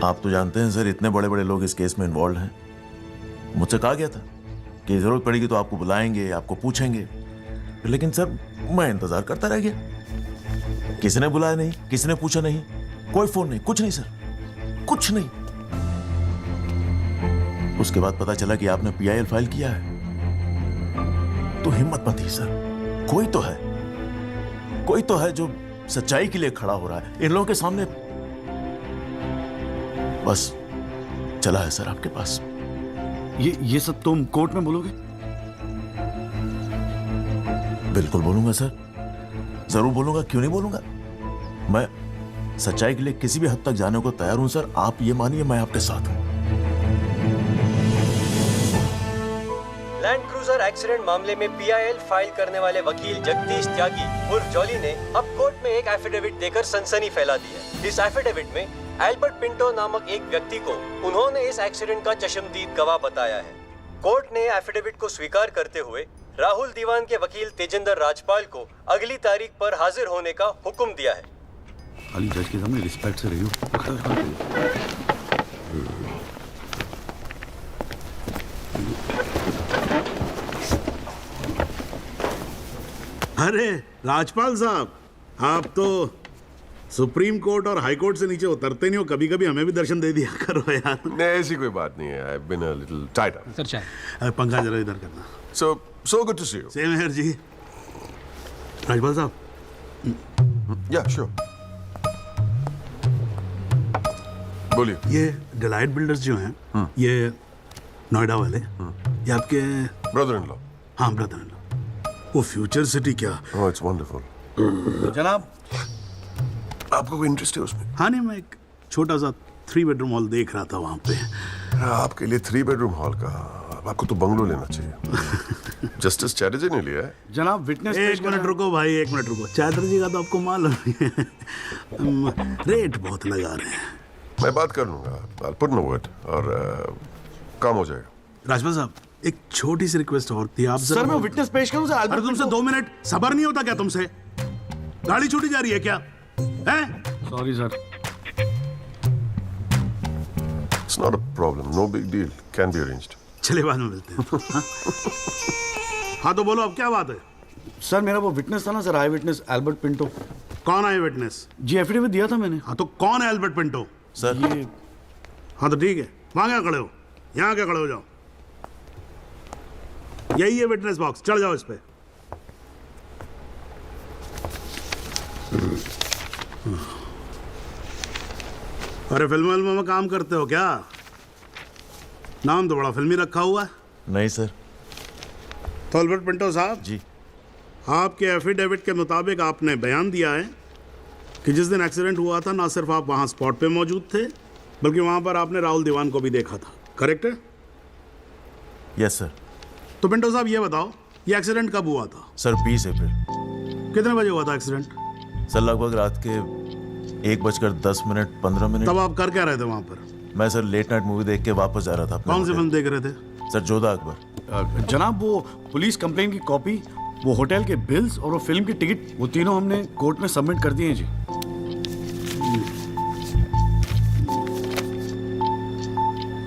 आप तो जानते हैं सर, इतने बड़े बड़े लोग इस केस में इन्वॉल्व हैं। मुझसे कहा गया था कि जरूरत पड़ेगी तो आपको बुलाएंगे, आपको पूछेंगे, लेकिन सर मैं इंतजार करता रह गया। किसी ने बुलाया नहीं, किसी ने पूछा नहीं, कोई फोन नहीं, कुछ नहीं सर, कुछ नहीं। उसके बाद पता चला कि आपने PIL फाइल किया है, तो हिम्मत मत ही सर। कोई तो है जो सच्चाई के लिए खड़ा हो रहा है इन लोगों के सामने। बस चला है सर आपके पास। ये सब तुम कोर्ट में बोलोगे? बिल्कुल बोलूंगा सर, जरूर बोलूंगा, क्यों नहीं बोलूंगा। मैं सच्चाई के लिए किसी भी हद तक जाने को तैयार हूं सर। आप ये मानिए, मैं आपके साथ हूं। लैंड क्रूजर एक्सीडेंट मामले में PIL फाइल करने वाले वकील जगदीश त्यागी उर्फ जॉली ने अब कोर्ट में एक एफिडेविट देकर सनसनी फैला दी है। इस एफिडेविट में एल्बर्ट पिंटो नामक एक व्यक्ति को उन्होंने इस एक्सीडेंट का चश्मदीद गवाह बताया है। कोर्ट ने एफिडेविट को स्वीकार करते हुए राहुल दीवान के वकील तेजिंदर राजपाल को अगली तारीख पर हाजिर होने का हुक्म दिया है। खाली जज के सामने रिस्पेक्ट से रहियो। अरे राजपाल साहब, आप तो सुप्रीम कोर्ट और हाई कोर्ट से नीचे उतरते नहीं हो, कभी कभी हमें भी दर्शन दे दिया करो यार। नहीं, ऐसी कोई बात नहीं है। I have been a little tied up. Sir चाहे पंखा जरा इधर करना। So good to see you. Same here ji. Rajpal साहब। या श्योर, बोलिए। ये डिलाइट बिल्डर्स जो हैं, ये नोएडा वाले, ये आपके ब्रदर इन लॉ? हाँ, ब्रदर इन लॉ। वो फ्यूचर सिटी क्या? ओह, इट्स वंडरफुल। जनाब, आपको कोई इंटरेस्ट है उसमें? हाँ नहीं, मैं एक छोटा सा 3 बेडरूम हॉल देख रहा था वहाँ पे। आपके लिए 3 बेडरूम हॉल का? आपको तो बंगलो लेना चाहिए। जस्टिस चैटर्जी ने लिया है। जनाब विटनेस। एक मिनट रुको भाई, एक मिनट रुको। चैटर्जी का तो आपको मालूम है रेट बहुत लगा रहे हैं। मैं बात कर लूंगा, I'll put in a word, और काम हो जाएगा। राजपाल साहब, एक छोटी सी रिक्वेस्ट और थी। आप सर मैं विटनेस पेश करूं सर? अरे तुमसे 2 मिनट सबर नहीं होता क्या तुमसे? गाड़ी छूटी जा रही है क्या? हैं? Sorry sir. It's not a problem, no big deal, can be arranged. चलिए बाद में मिलते हैं। हाँ तो बोलो, अब क्या बात है? सर मेरा वो विटनेस था ना सर, आई विटनेस एल्बर्ट पिंटो। कौन है विटनेस? जी एफिडेविट दिया था मैंने। हाँ तो कौन है एल्बर्ट पिंटो? सर ये। हाँ तो ठीक है, वहां क्या खड़े हो? यहाँ क्या खड़े हो जाओ। यही है विटनेस बॉक्स, चढ़ जाओ इस पे। अरे फिल्म में काम करते हो क्या? नाम तो बड़ा फिल्मी रखा हुआ है। नहीं सर। तो एल्बर्ट पिंटो साहब जी, आपके एफिडेविट के मुताबिक आपने बयान दिया है कि जिस दिन एक्सीडेंट हुआ था ना सिर्फ आप वहां स्पॉट पे मौजूद थे, बल्कि वहां पर आपने राहुल दीवान को भी देखा था, करेक्ट है? Yes sir. तो पिंटो साहब ये बताओ, ये एक्सीडेंट कब हुआ था? सर 20 अप्रैल। कितने बजे हुआ था एक्सीडेंट? सर लगभग रात के 1:10 तब आप कर क्या रहे थे वहां पर? मैं सर लेट नाइट मूवी देख के वापस जा रहा था। कौन सी फिल्म देख रहे थे? सर जोधा अकबर। जनाब वो पुलिस कंप्लेंट की कॉपी, वो होटल के बिल्स और वो फिल्म की टिकट, वो तीनों हमने कोर्ट में सबमिट कर दिए हैं जी।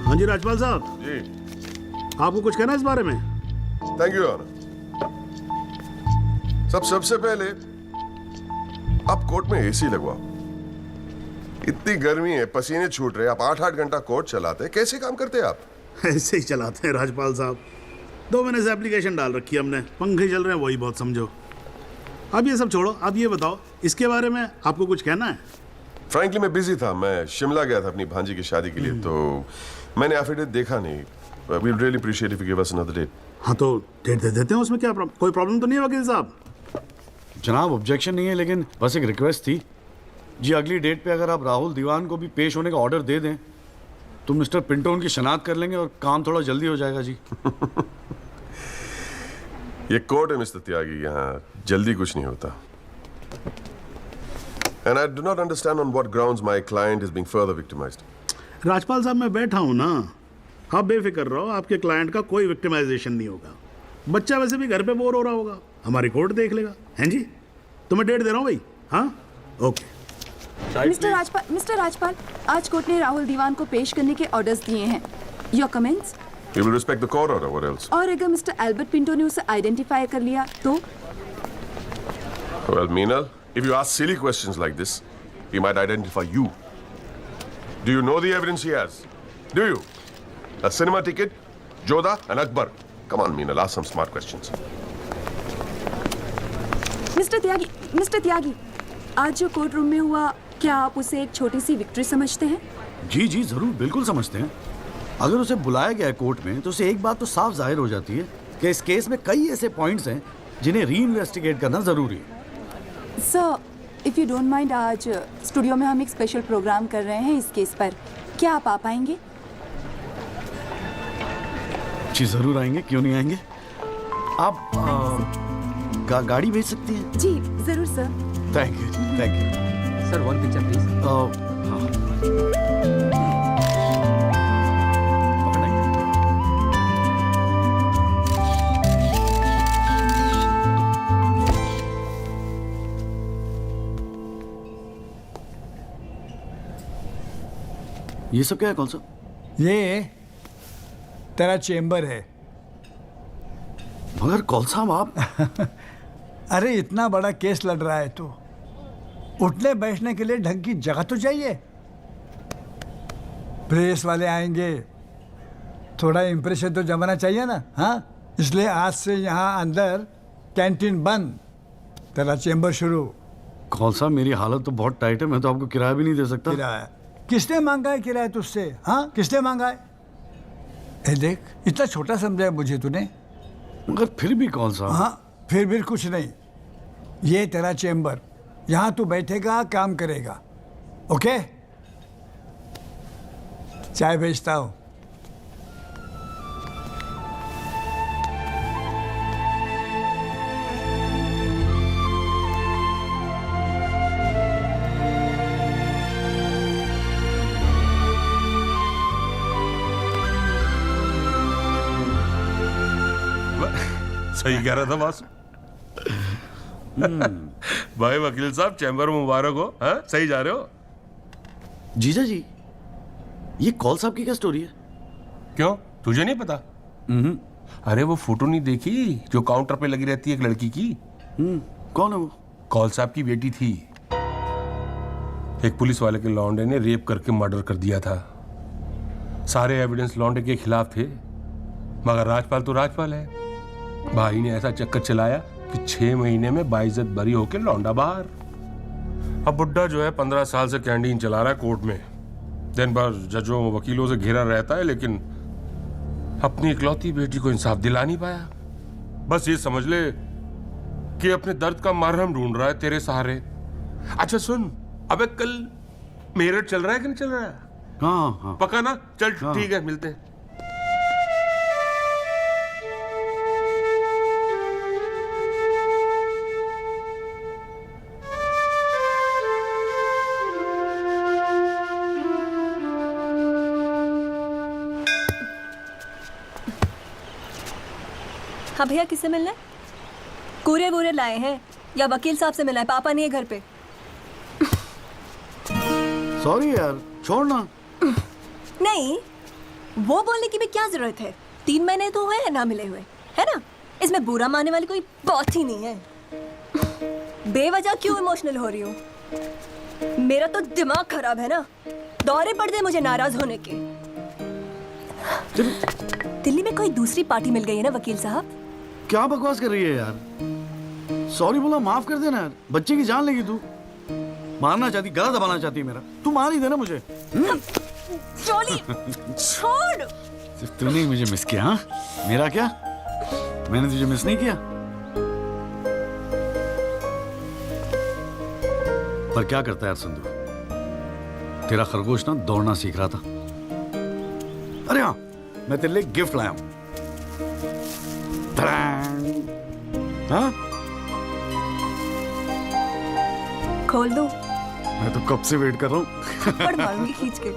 हाँ जी राजपाल साहब जी, आपको कुछ कहना है इस बारे में? Thank you honour. सबसे पहले आप कोर्ट में एसी लगवाओ। इतनी गर्मी है, पसीने छूट रहे, आप 8-8 घंटा कोर्ट चलाते हैं, कैसे काम करते हैं आप? ऐसे ही चलाते हैं राजपाल साहब। 2 महीने से एप्लीकेशन डाल रखी है हमने, पंखे चल रहे हैं, वही बहुत समझो। अब ये सब छोड़ो, अब ये बताओ इसके बारे में आपको कुछ कहना है? फ्रैंकली मैं बिजी था, मैं शिमला गया था अपनी भांजी की शादी के लिए, तो मैंने एफिडेविट देखा नहीं। We will really appreciate if you give us another date. हाँ तो डेट दे देते हैं, उसमें क्या कोई प्रॉब्लम तो नहीं है वकील साहब? जनाब ऑब्जेक्शन नहीं है, लेकिन बस एक रिक्वेस्ट थी जी, अगली डेट पे अगर आप राहुल दीवान को भी पेश होने का ऑर्डर दे दें तो मिस्टर पिंटो उनकी शनाख्त कर लेंगे और काम थोड़ा जल्दी हो जाएगा जी। ये कोर्ट है मिस्टर त्यागी, यहाँ जल्दी कुछ नहीं होता। And I do not understand on what grounds my client is being further victimized. Rajpal साहब मैं बैठा हूँ ना, आप बेफिक्र रहो, आपके क्लाइंट का कोई विक्टिमाइजेशन नहीं होगा। बच्चा वैसे भी घर पे बोर हो रहा होगा, हमारी कोर्ट देख लेगा। हैं जी, तो मैं डेट दे रहा हूँ भाई। हाँ ओके। मिस्टर राजपाल, आज कोर्ट ने राहुल दीवान को पेश करने के ऑर्डर्स दिए हैं। Your comments? We will respect the court order. What else? और अगर मिस्टर एल्बर्ट पिंटो ने उसे आइडेंटिफाई कर लिया तो? Well, Meenal, if you ask silly questions like this, he might identify you. Do you know the evidence he has? Do you? A cinema ticket, Jodha and Akbar. Come on, Meenal, ask some smart questions. Mister Tyagi, आज जो court room में हुआ, क्या आप उसे एक छोटी सी victory समझते हैं? जी जी जरूर, बिल्कुल समझते हैं। अगर उसे बुलाया गया है कोर्ट में तो उसे एक बात तो साफ जाहिर हो जाती है कि इस केस में कई ऐसे पॉइंट्स हैं जिन्हें री इन्वेस्टिगेट करना जरूरी है। Sir, if you don't mind, आज स्टूडियो में हम एक स्पेशल प्रोग्राम कर रहे हैं इस केस पर, क्या आप आ पाएंगे? जी जरूर आएंगे, क्यों नहीं आएंगे। आप गाड़ी भेज सकती हैं? जी जरूर sir. Thank you sir. 1 picture please. ये सब क्या है? कौन सा? ये तेरा चेम्बर है। मगर कौन सा आप? अरे इतना बड़ा केस लड़ रहा है तो उठने बैठने के लिए ढंग की जगह तो चाहिए। प्रेस वाले आएंगे, थोड़ा इंप्रेशन तो जमाना चाहिए ना। हाँ, इसलिए आज से यहाँ अंदर कैंटीन बंद, तेरा चेंबर शुरू। कौन सा, मेरी हालत तो बहुत टाइट है, मैं तो आपको किराया भी नहीं दे सकता। किराया किसने मांगा है? किराया तुझसे? हाँ, किसने मांगा है? ए देख, इतना छोटा समझा मुझे तूने। मगर फिर भी कौन सा? हाँ, फिर भी कुछ नहीं। ये तेरा चेंबर, यहाँ तू बैठेगा, काम करेगा। ओके, चाय भेजता हूँ। सही कह रहा था बॉस। भाई वकील साहब, चैम्बर मुबारक हो। हाँ, सही जा रहे हो। जीजा जी, ये कॉल साहब की क्या स्टोरी है? क्यों, तुझे नहीं पता? अरे वो फोटो नहीं देखी जो काउंटर पे लगी रहती है एक लड़की की? कौन है वो? कॉल साहब की बेटी थी। एक पुलिस वाले के लौंडे ने रेप करके मर्डर कर दिया था। सारे एविडेंस लौंडे के खिलाफ थे, मगर राजपाल तो राजपाल है। भाई ने ऐसा चक्कर चलाया कि 6 महीने में बाइज्जत बरी होके लौंडा बाहर। अब बुड्ढा जो है 15 साल से कैंटीन चला रहा है कोर्ट में। दिन भर जजों वकीलों से घिरा रहता है, लेकिन अपनी इकलौती बेटी को इंसाफ दिला नहीं पाया। बस ये समझ ले कि अपने दर्द का मरहम ढूंढ रहा है तेरे सहारे। अच्छा सुन, अबे कल मेरठ चल रहा है कि नहीं चल रहा है? हाँ। पक्का ना? चल ठीक है, मिलते हैं। हाँ भैया, किससे मिलना है? कूरे वूरे लाए हैं या वकील साहब से मिलना है? पापा नहीं है घर पे। सॉरी यार, छोड़ना। नहीं, वो बोलने की भी क्या जरूरत है? 3 महीने तो हुए हैं ना मिले हुए, है ना? इसमें बुरा मानने वाली कोई बात ही नहीं है। बेवजह क्यों इमोशनल हो रही हूँ? मेरा तो दिमाग खराब है ना, दौरे पड़ गए मुझे नाराज होने के। दिल्ली में कोई दूसरी पार्टी मिल गई है ना वकील साहब? क्या बकवास कर रही है यार? सॉरी बोला, माफ कर देना यार। बच्चे की जान लेगी तू। मारना चाहती, गला दबाना चाहती मेरा। तू मार ही देना मुझे। जॉली, छोड़। सिर्फ तूने ही मुझे मिस किया? हाँ, मेरा क्या? मैंने तुझे मिस नहीं किया। पर क्या करता है यार संधू, तेरा खरगोश ना दौड़ना सीख रहा था। अरे हाँ, मैं तेरे लिए गिफ्ट लाया हूं। हाँ? खोल दो। मैं तो कब से वेट कर रहा हूँ। थप्पड़ मारूंगी खींच के।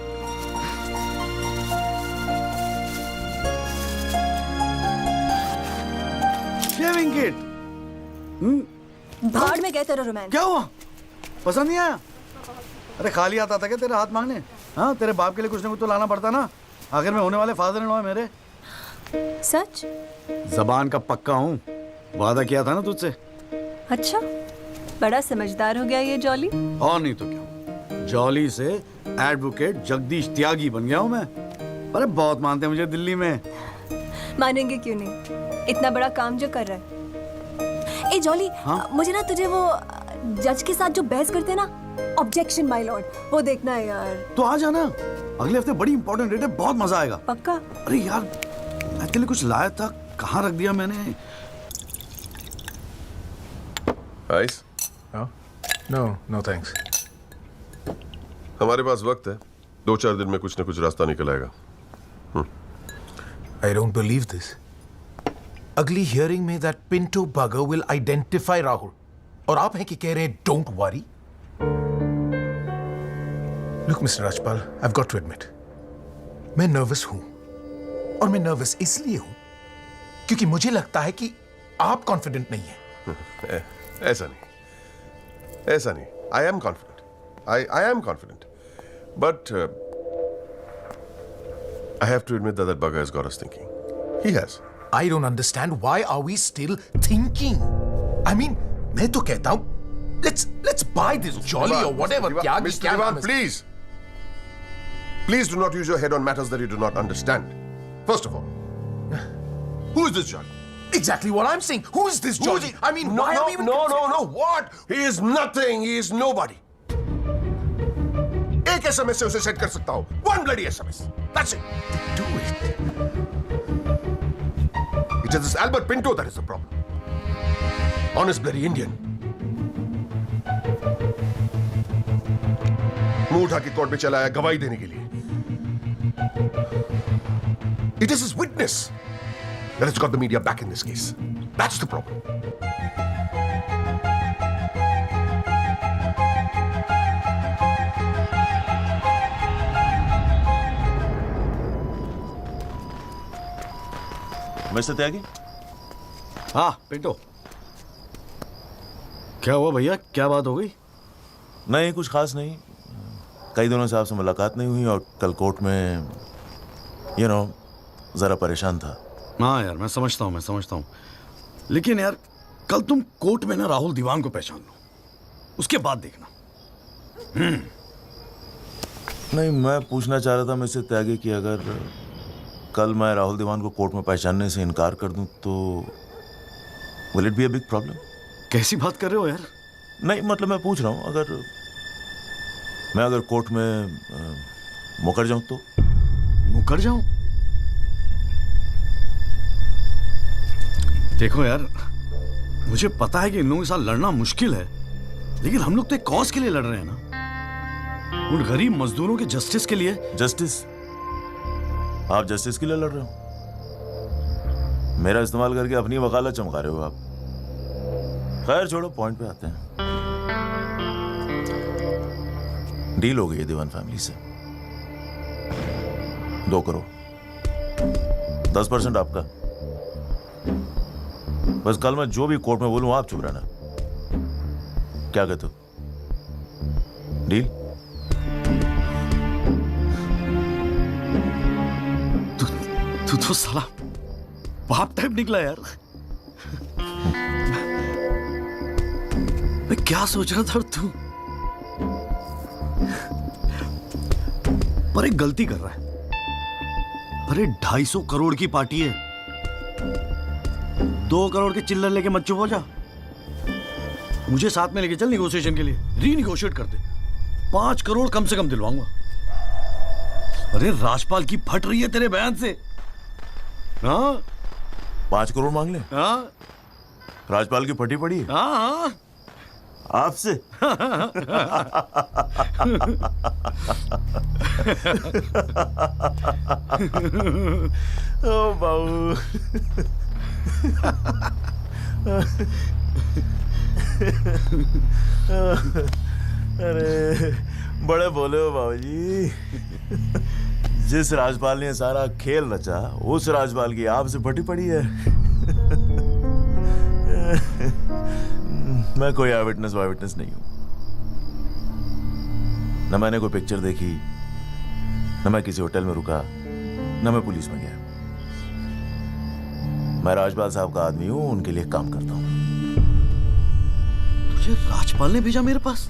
Shaving kit. भाड़ में गए तेरा रोमांस। क्या हुआ? पसंद नहीं आया? अरे खाली आता था क्या तेरे हाथ मांगने? हाँ, तेरे बाप के लिए कुछ ना कुछ तो लाना पड़ता ना। आखिर में होने वाले फादर इन लॉ है मेरे। सच? जबान का पक्का हूँ, वादा किया था ना तुझसे। अच्छा, बड़ा समझदार हो गया ये जॉली। और नहीं तो क्या, जॉली से एडवोकेट जगदीश त्यागी बन गया हूँ मैं। अरे बहुत मानते हैं मुझे दिल्ली में। मानेंगे क्यों नहीं, इतना बड़ा काम जो कर रहा है। ए जॉली, हाँ? मुझे ना तुझे वो जज के साथ जो बहस करते ना, ऑब्जेक्शन माय लॉर्ड, वो देखना है यार। तो आ जाना, अगले हफ्ते बड़ी इंपॉर्टेंट डेट है, बहुत मजा आएगा। पक्का? अरे यार, मैं तेरे लिए कुछ लाया था, कहाँ रख दिया मैंने? आइस? No thanks. हमारे पास वक्त है, 2-4 दिन में कुछ ना कुछ रास्ता निकल आएगा। I don't believe this. अगली हियरिंग में that Pinto bugger will identify Rahul, और आप हैं कि कह रहे हैं don't worry? Look, Mr. Rajpal, I've got to admit, मैं नर्वस हूं, और मैं नर्वस इसलिए हूं क्योंकि मुझे लगता है कि आप कॉन्फिडेंट नहीं हैं। ऐसा नहीं। I am confident. I am confident. But I have to admit that bugger has got us thinking. He has. I don't understand why are we still thinking? I mean, मैं तो कहता हूं, let's Let's buy this Jolly or whatever. Mr. Diwan, please. Please do not use your head on matters that you do not understand. First of all, who is this Jolly? Exactly what I'm saying. Who is this Jolly? I mean, why are we even... No. What? He is nothing. He is nobody. एक SMS से उसे set कर सकता हूँ. One bloody SMS. That's it. Do it. It is this Albert Pinto that is the problem. Honest bloody Indian. मुंह उठा के court में चला आया गवाही देने के लिए. It is his witness that has got the media back in this case. That's the problem. Mister Tyagi? हाँ पिंटो, क्या हुआ भैया, क्या बात हो गई? नहीं, कुछ खास नहीं. कई दिनों से आपसे मुलाकात नहीं हुई और कल कोर्ट में जरा परेशान था. हाँ यार, मैं समझता हूँ. लेकिन यार, कल तुम कोर्ट में ना राहुल दीवान को पहचान लो, उसके बाद देखना. नहीं, मैं पूछना चाह रहा था मिस्टर त्यागी कि अगर कल मैं राहुल दीवान को कोर्ट में पहचानने से इनकार कर दूं तो will it be a big problem? कैसी बात कर रहे हो यार? नहीं, मतलब मैं पूछ रहा हूं, अगर कोर्ट में मुकर जाऊं तो? मुकर जाऊं? देखो यार, मुझे पता है कि इन लोगों के साथ लड़ना मुश्किल है, लेकिन हम लोग तो एक कॉज के लिए लड़ रहे हैं ना, उन गरीब मजदूरों के जस्टिस के लिए. जस्टिस? आप जस्टिस के लिए लड़ रहे हो? मेरा इस्तेमाल करके अपनी वकालत चमका रहे हो आप. खैर छोड़ो, पॉइंट पे आते हैं. डील हो गई है दीवान फैमिली से. 2 करोड़, 10% आपका. बस कल मैं जो भी कोर्ट में बोलूं आप चुप रहना. क्या कहते हो? डील? तू तो साला बाप टाइप निकला यार. मैं क्या सोच रहा था तू, पर एक गलती कर रहा है. अरे 250 करोड़ की पार्टी है, 2 करोड़ के चिल्लर लेके मत चुप हो जा. मुझे साथ में लेके चल निगोशिएशन के लिए, रीनिगोशिएट कर दे. 5 करोड़ कम से कम दिलवाऊंगा. अरे राजपाल की फट रही है तेरे बयान से. हाँ, 5 करोड़ मांग ले? हाँ, राजपाल की फटी पड़ी है? हाँ, आपसे? ओ बाबू. अरे बड़े बोले हो बाबूजी. जिस राजपाल ने सारा खेल रचा, उस राजपाल की आपसे फटी पड़ी है. मैं कोई आई विटनेस नहीं हूं. न मैंने कोई पिक्चर देखी, न मैं किसी होटल में रुका, न मैं पुलिस में गया. मैं राजपाल साहब का आदमी हूं, उनके लिए काम करता हूं. तुझे राजपाल ने भेजा मेरे पास?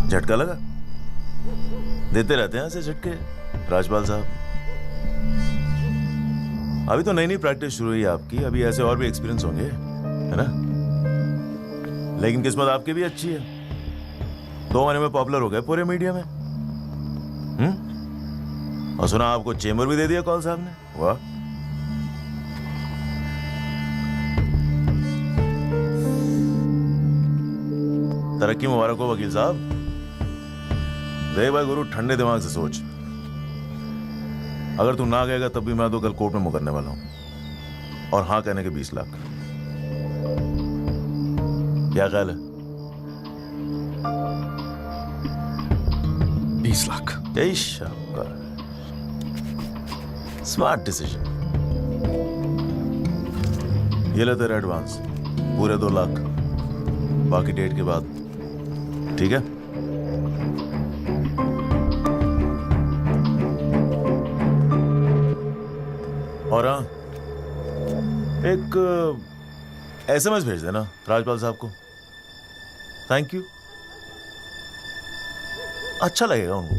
झटका लगा? देते रहते हैं ऐसे झटके राजपाल साहब. अभी तो नई प्रैक्टिस शुरू हुई है आपकी, अभी ऐसे और भी एक्सपीरियंस होंगे, है ना? लेकिन किस्मत आपकी भी अच्छी है, 2 महीने में पॉपुलर हो गए पूरे मीडिया में. और सुना आपको चेंबर भी दे दिया कौल साहब ने. वाह. तरक्की मुबारक हो वकील साहब. देख भाई गुरु, ठंडे दिमाग से सोच. अगर तू ना कहेगा तब भी मैं तो कल कोर्ट में मुकरने वाला हूं, और हाँ कहने के 20 लाख. क्या ख्याल है? 20 लाख. Smart decision. ये ले तेरा एडवांस, पूरे 2 लाख, बाकी डेट के बाद. ठीक है? और हाँ, एक SMS भेज देना राजपाल साहब को. Thank you. अच्छा लगेगा उनको।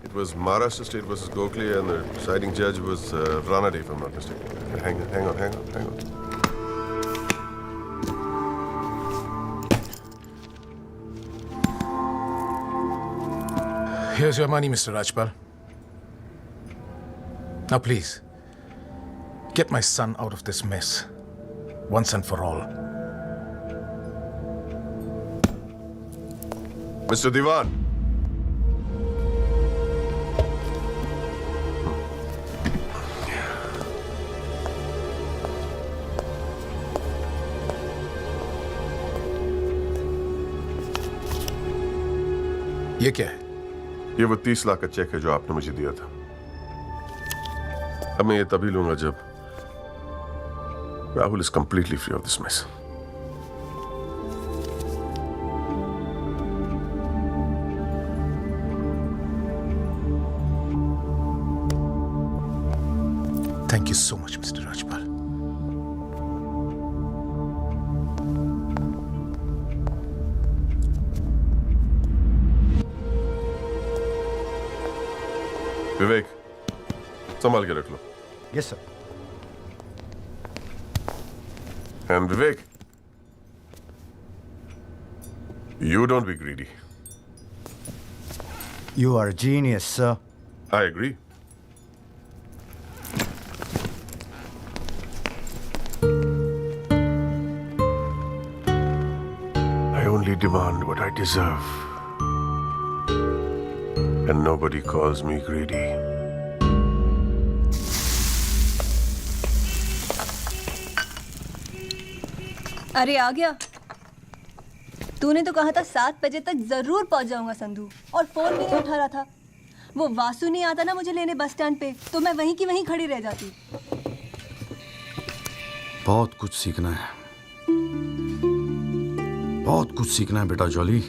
It was Maharashtra State versus Gokhale, and the deciding judge was Ranade, if I'm not mistaken. Hang on. Here's your money, Mr. Rajpal. Now, please, get my son out of this mess, once and for all. Mr. Diwan. ये क्या है? ये वो 30 लाख का check है जो आपने मुझे दिया था। अब मैं ये तभी लूंगा जब Rahul is completely free of this mess. Thank you so much, Mr. Rajpal. Vivek, संभाल के रख लो। Yes sir. And Vivek, you don't be greedy. You are a genius, sir. I agree. I only demand what I deserve. And nobody calls me greedy. अरे आ गया। तूने तो कहा था 7 बजे तक जरूर पहुंच जाऊंगा संधू, और फोन भी नहीं उठा रहा था। वो वासु नहीं आता ना मुझे लेने बस स्टैंड पे, तो मैं वहीं की वहीं खड़ी रह जाती। बहुत कुछ सीखना है, बहुत कुछ सीखना है बेटा जॉली।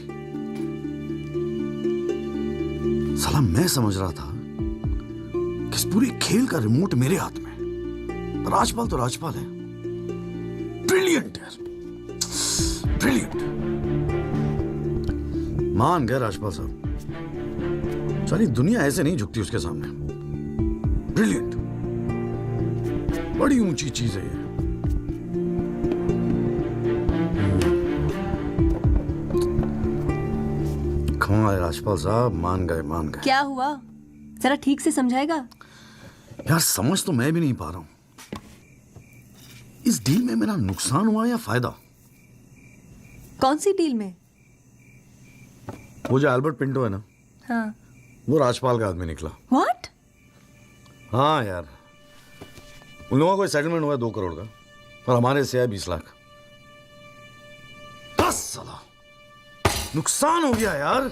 साला मैं समझ रहा था कि इस पूरे खेल का रिमोट मेरे हाथ में। राजपाल तो राजपाल है, ब्रिलियंट है, ब्रिलियंट। मान गए राजपाल साहब, सारी दुनिया ऐसे नहीं झुकती उसके सामने। ब्रिलियंट, बड़ी ऊंची चीज है ये। कमाल है राजपाल साहब, मान गए मान गए। क्या हुआ, जरा ठीक से समझाएगा? यार समझ तो मैं भी नहीं पा रहा हूं, इस डील में मेरा नुकसान हुआ या फायदा? कौन सी डील में? वो जो एल्बर्ट पिंटो है ना, हाँ। वो राजपाल का आदमी निकला। What? हाँ यार, उन लोगों को सेटलमेंट हुआ 2 करोड़ का, और हमारे से है 20 लाख। बस साला नुकसान हो गया यार,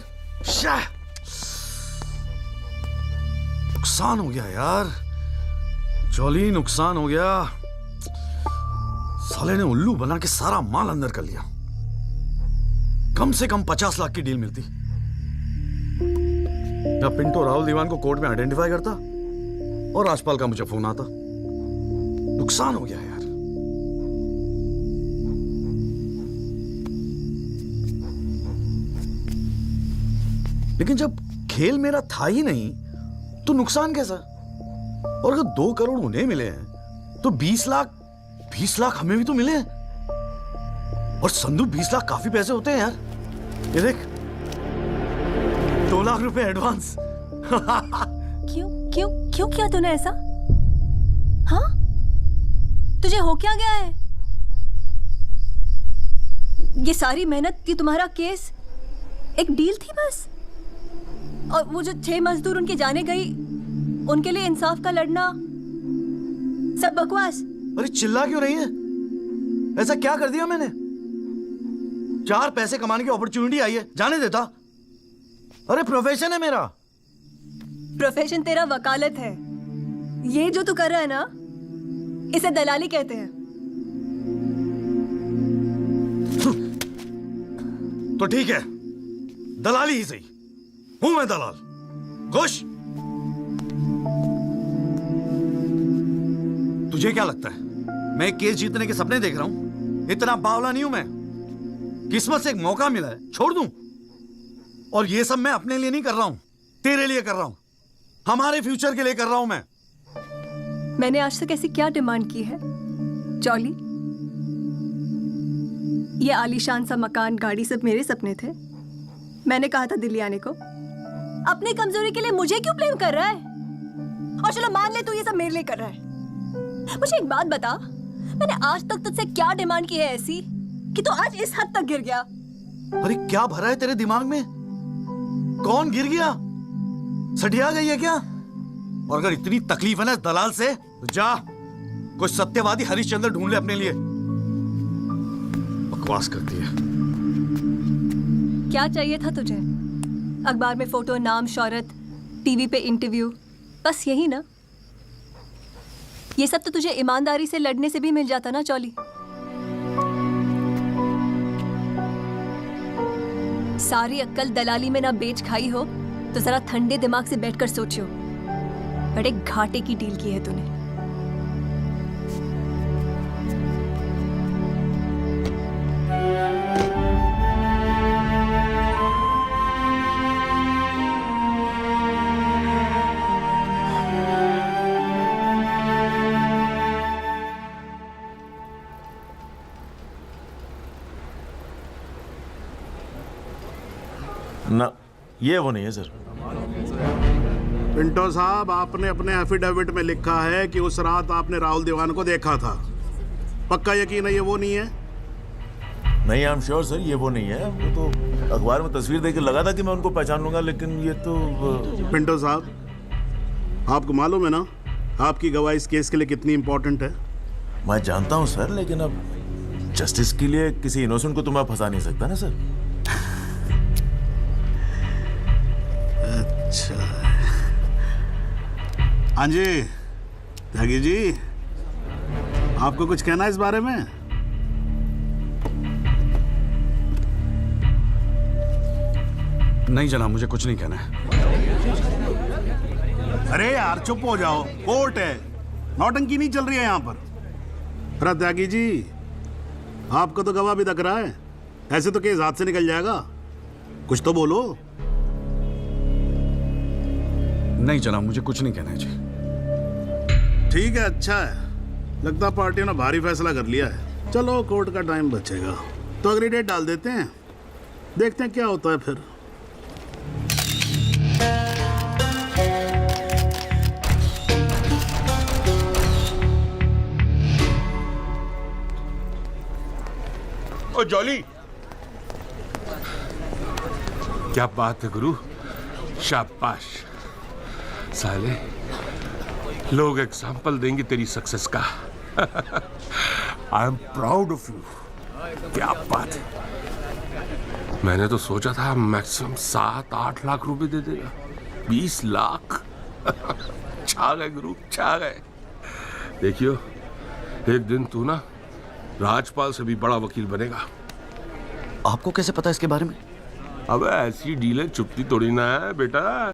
नुकसान हो गया यार, जॉली नुकसान हो गया। साले ने उल्लू बना के सारा माल अंदर कर लिया। कम से कम 50 लाख की डील मिलती। या पिंटो राहुल दीवान को कोर्ट में आइडेंटिफाई करता और राजपाल का मुझे फोन आता। नुकसान हो गया यार। लेकिन जब खेल मेरा था ही नहीं तो नुकसान कैसा? और अगर 2 करोड़ उन्हें मिले हैं तो 20 लाख हमें भी तो मिले हैं। और संदू 20 लाख काफी पैसे होते हैं यार। ये देख, 2 लाख रुपए एडवांस। क्यों किया तूने ऐसा? हाँ, तुझे हो क्या गया है? ये सारी मेहनत की, तुम्हारा केस एक डील थी बस। और वो जो 6 मजदूर उनके जाने गई, उनके लिए इंसाफ का लड़ना सब बकवास। अरे चिल्ला क्यों रही है? ऐसा क्या कर दिया मैंने? 4 पैसे कमाने की अपॉर्चुनिटी आई है, जाने देता? अरे प्रोफेशन है मेरा। प्रोफेशन तेरा वकालत है। ये जो तू कर रहा है ना, इसे दलाली कहते हैं। तो ठीक है, दलाली ही सही। हूं मैं दलाल? खुश? तुझे क्या लगता है मैं केस जीतने के सपने देख रहा हूं? इतना बावला नहीं हूं मैं। किस्मत से एक मौका मिला है, छोड़ दूं? और ये सब मैं अपने लिए नहीं कर रहा हूं, तेरे लिए कर रहा हूं, हमारे फ्यूचर के लिए कर रहा हूं मैं। मैंने आज तक ऐसी क्या डिमांड की है जॉली? ये आलीशान सा मकान, गाड़ी सब मेरे सपने थे। मैंने कहा था दिल्ली आने को। अपनी कमजोरी के लिए मुझे क्यों ब्लेम कर रहा है? और चलो मान ले तू ये सब मेरे लिए कर रहा है। मुझे एक बात बता, मैंने आज तक तुझसे क्या डिमांड की है ऐसी कि तू आज इस हद तक गिर गया? अरे क्या भरा है तेरे दिमाग में? कौन गिर गया? सटिया गई है क्या? और अगर इतनी तकलीफ है ना दलाल से, तो जा कोई सत्यवादी हरिश्चंद्र ढूंढ ले अपने लिए। बकवास करती है। क्या चाहिए था तुझे? अखबार में फोटो, नाम, शोहरत, टीवी पे इंटरव्यू, बस यही ना? ये सब तो तुझे ईमानदारी से लड़ने से भी मिल जाता ना चौली। सारी अक्कल दलाली में ना बेच खाई हो तो जरा ठंडे दिमाग से बैठकर सोचो, बड़े घाटे की डील की है तूने। ना, ये वो नहीं है सर। पिंटो साहब, आपने अपने एफिडेविट में लिखा है कि उस रात आपने राहुल दीवान को देखा था। पक्का यकीन है ये वो नहीं है? नहीं, आई एम श्योर सर, ये वो नहीं है। वो तो अखबार में तस्वीर देख के लगा था कि मैं उनको पहचान लूंगा, लेकिन ये तो पिंटो साहब, आपको मालूम है ना आपकी गवाही इस केस के लिए कितनी इंपॉर्टेंट है? मैं जानता हूँ सर, लेकिन अब जस्टिस के लिए किसी इनोसेंट को तो मैं फंसा नहीं सकता ना सर। अच्छा, हाँ जी त्यागी जी, आपको कुछ कहना है इस बारे में? नहीं जनाब, मुझे कुछ नहीं कहना है। अरे यार चुप हो जाओ, कोर्ट है, नौटंकी नहीं चल रही है यहाँ पर। अरे त्यागी जी, आपको तो गवाह भी दिख रहा है, ऐसे तो केस हाथ से निकल जाएगा, कुछ तो बोलो। नहीं जनाब, मुझे कुछ नहीं कहना है जी। ठीक है, अच्छा है, लगता पार्टी ने भारी फैसला कर लिया है। चलो कोर्ट का टाइम बचेगा तो अगली डेट डाल देते हैं, देखते हैं क्या होता है फिर। ओ जॉली, क्या बात है गुरु, शाबाश। साले लोग एग्जाम्पल देंगे तेरी सक्सेस का। I am proud of you. क्या बात है। मैंने तो सोचा था मैक्सिमम 7-8 लाख रुपए दे देगा। 20 लाख। छा गए गुरु, छा गए। देखियो, एक दिन तू ना राजपाल से भी बड़ा वकील बनेगा। आपको कैसे पता इसके बारे में? अब ऐसी डीलें चुपती तोड़ी ना है बेटा।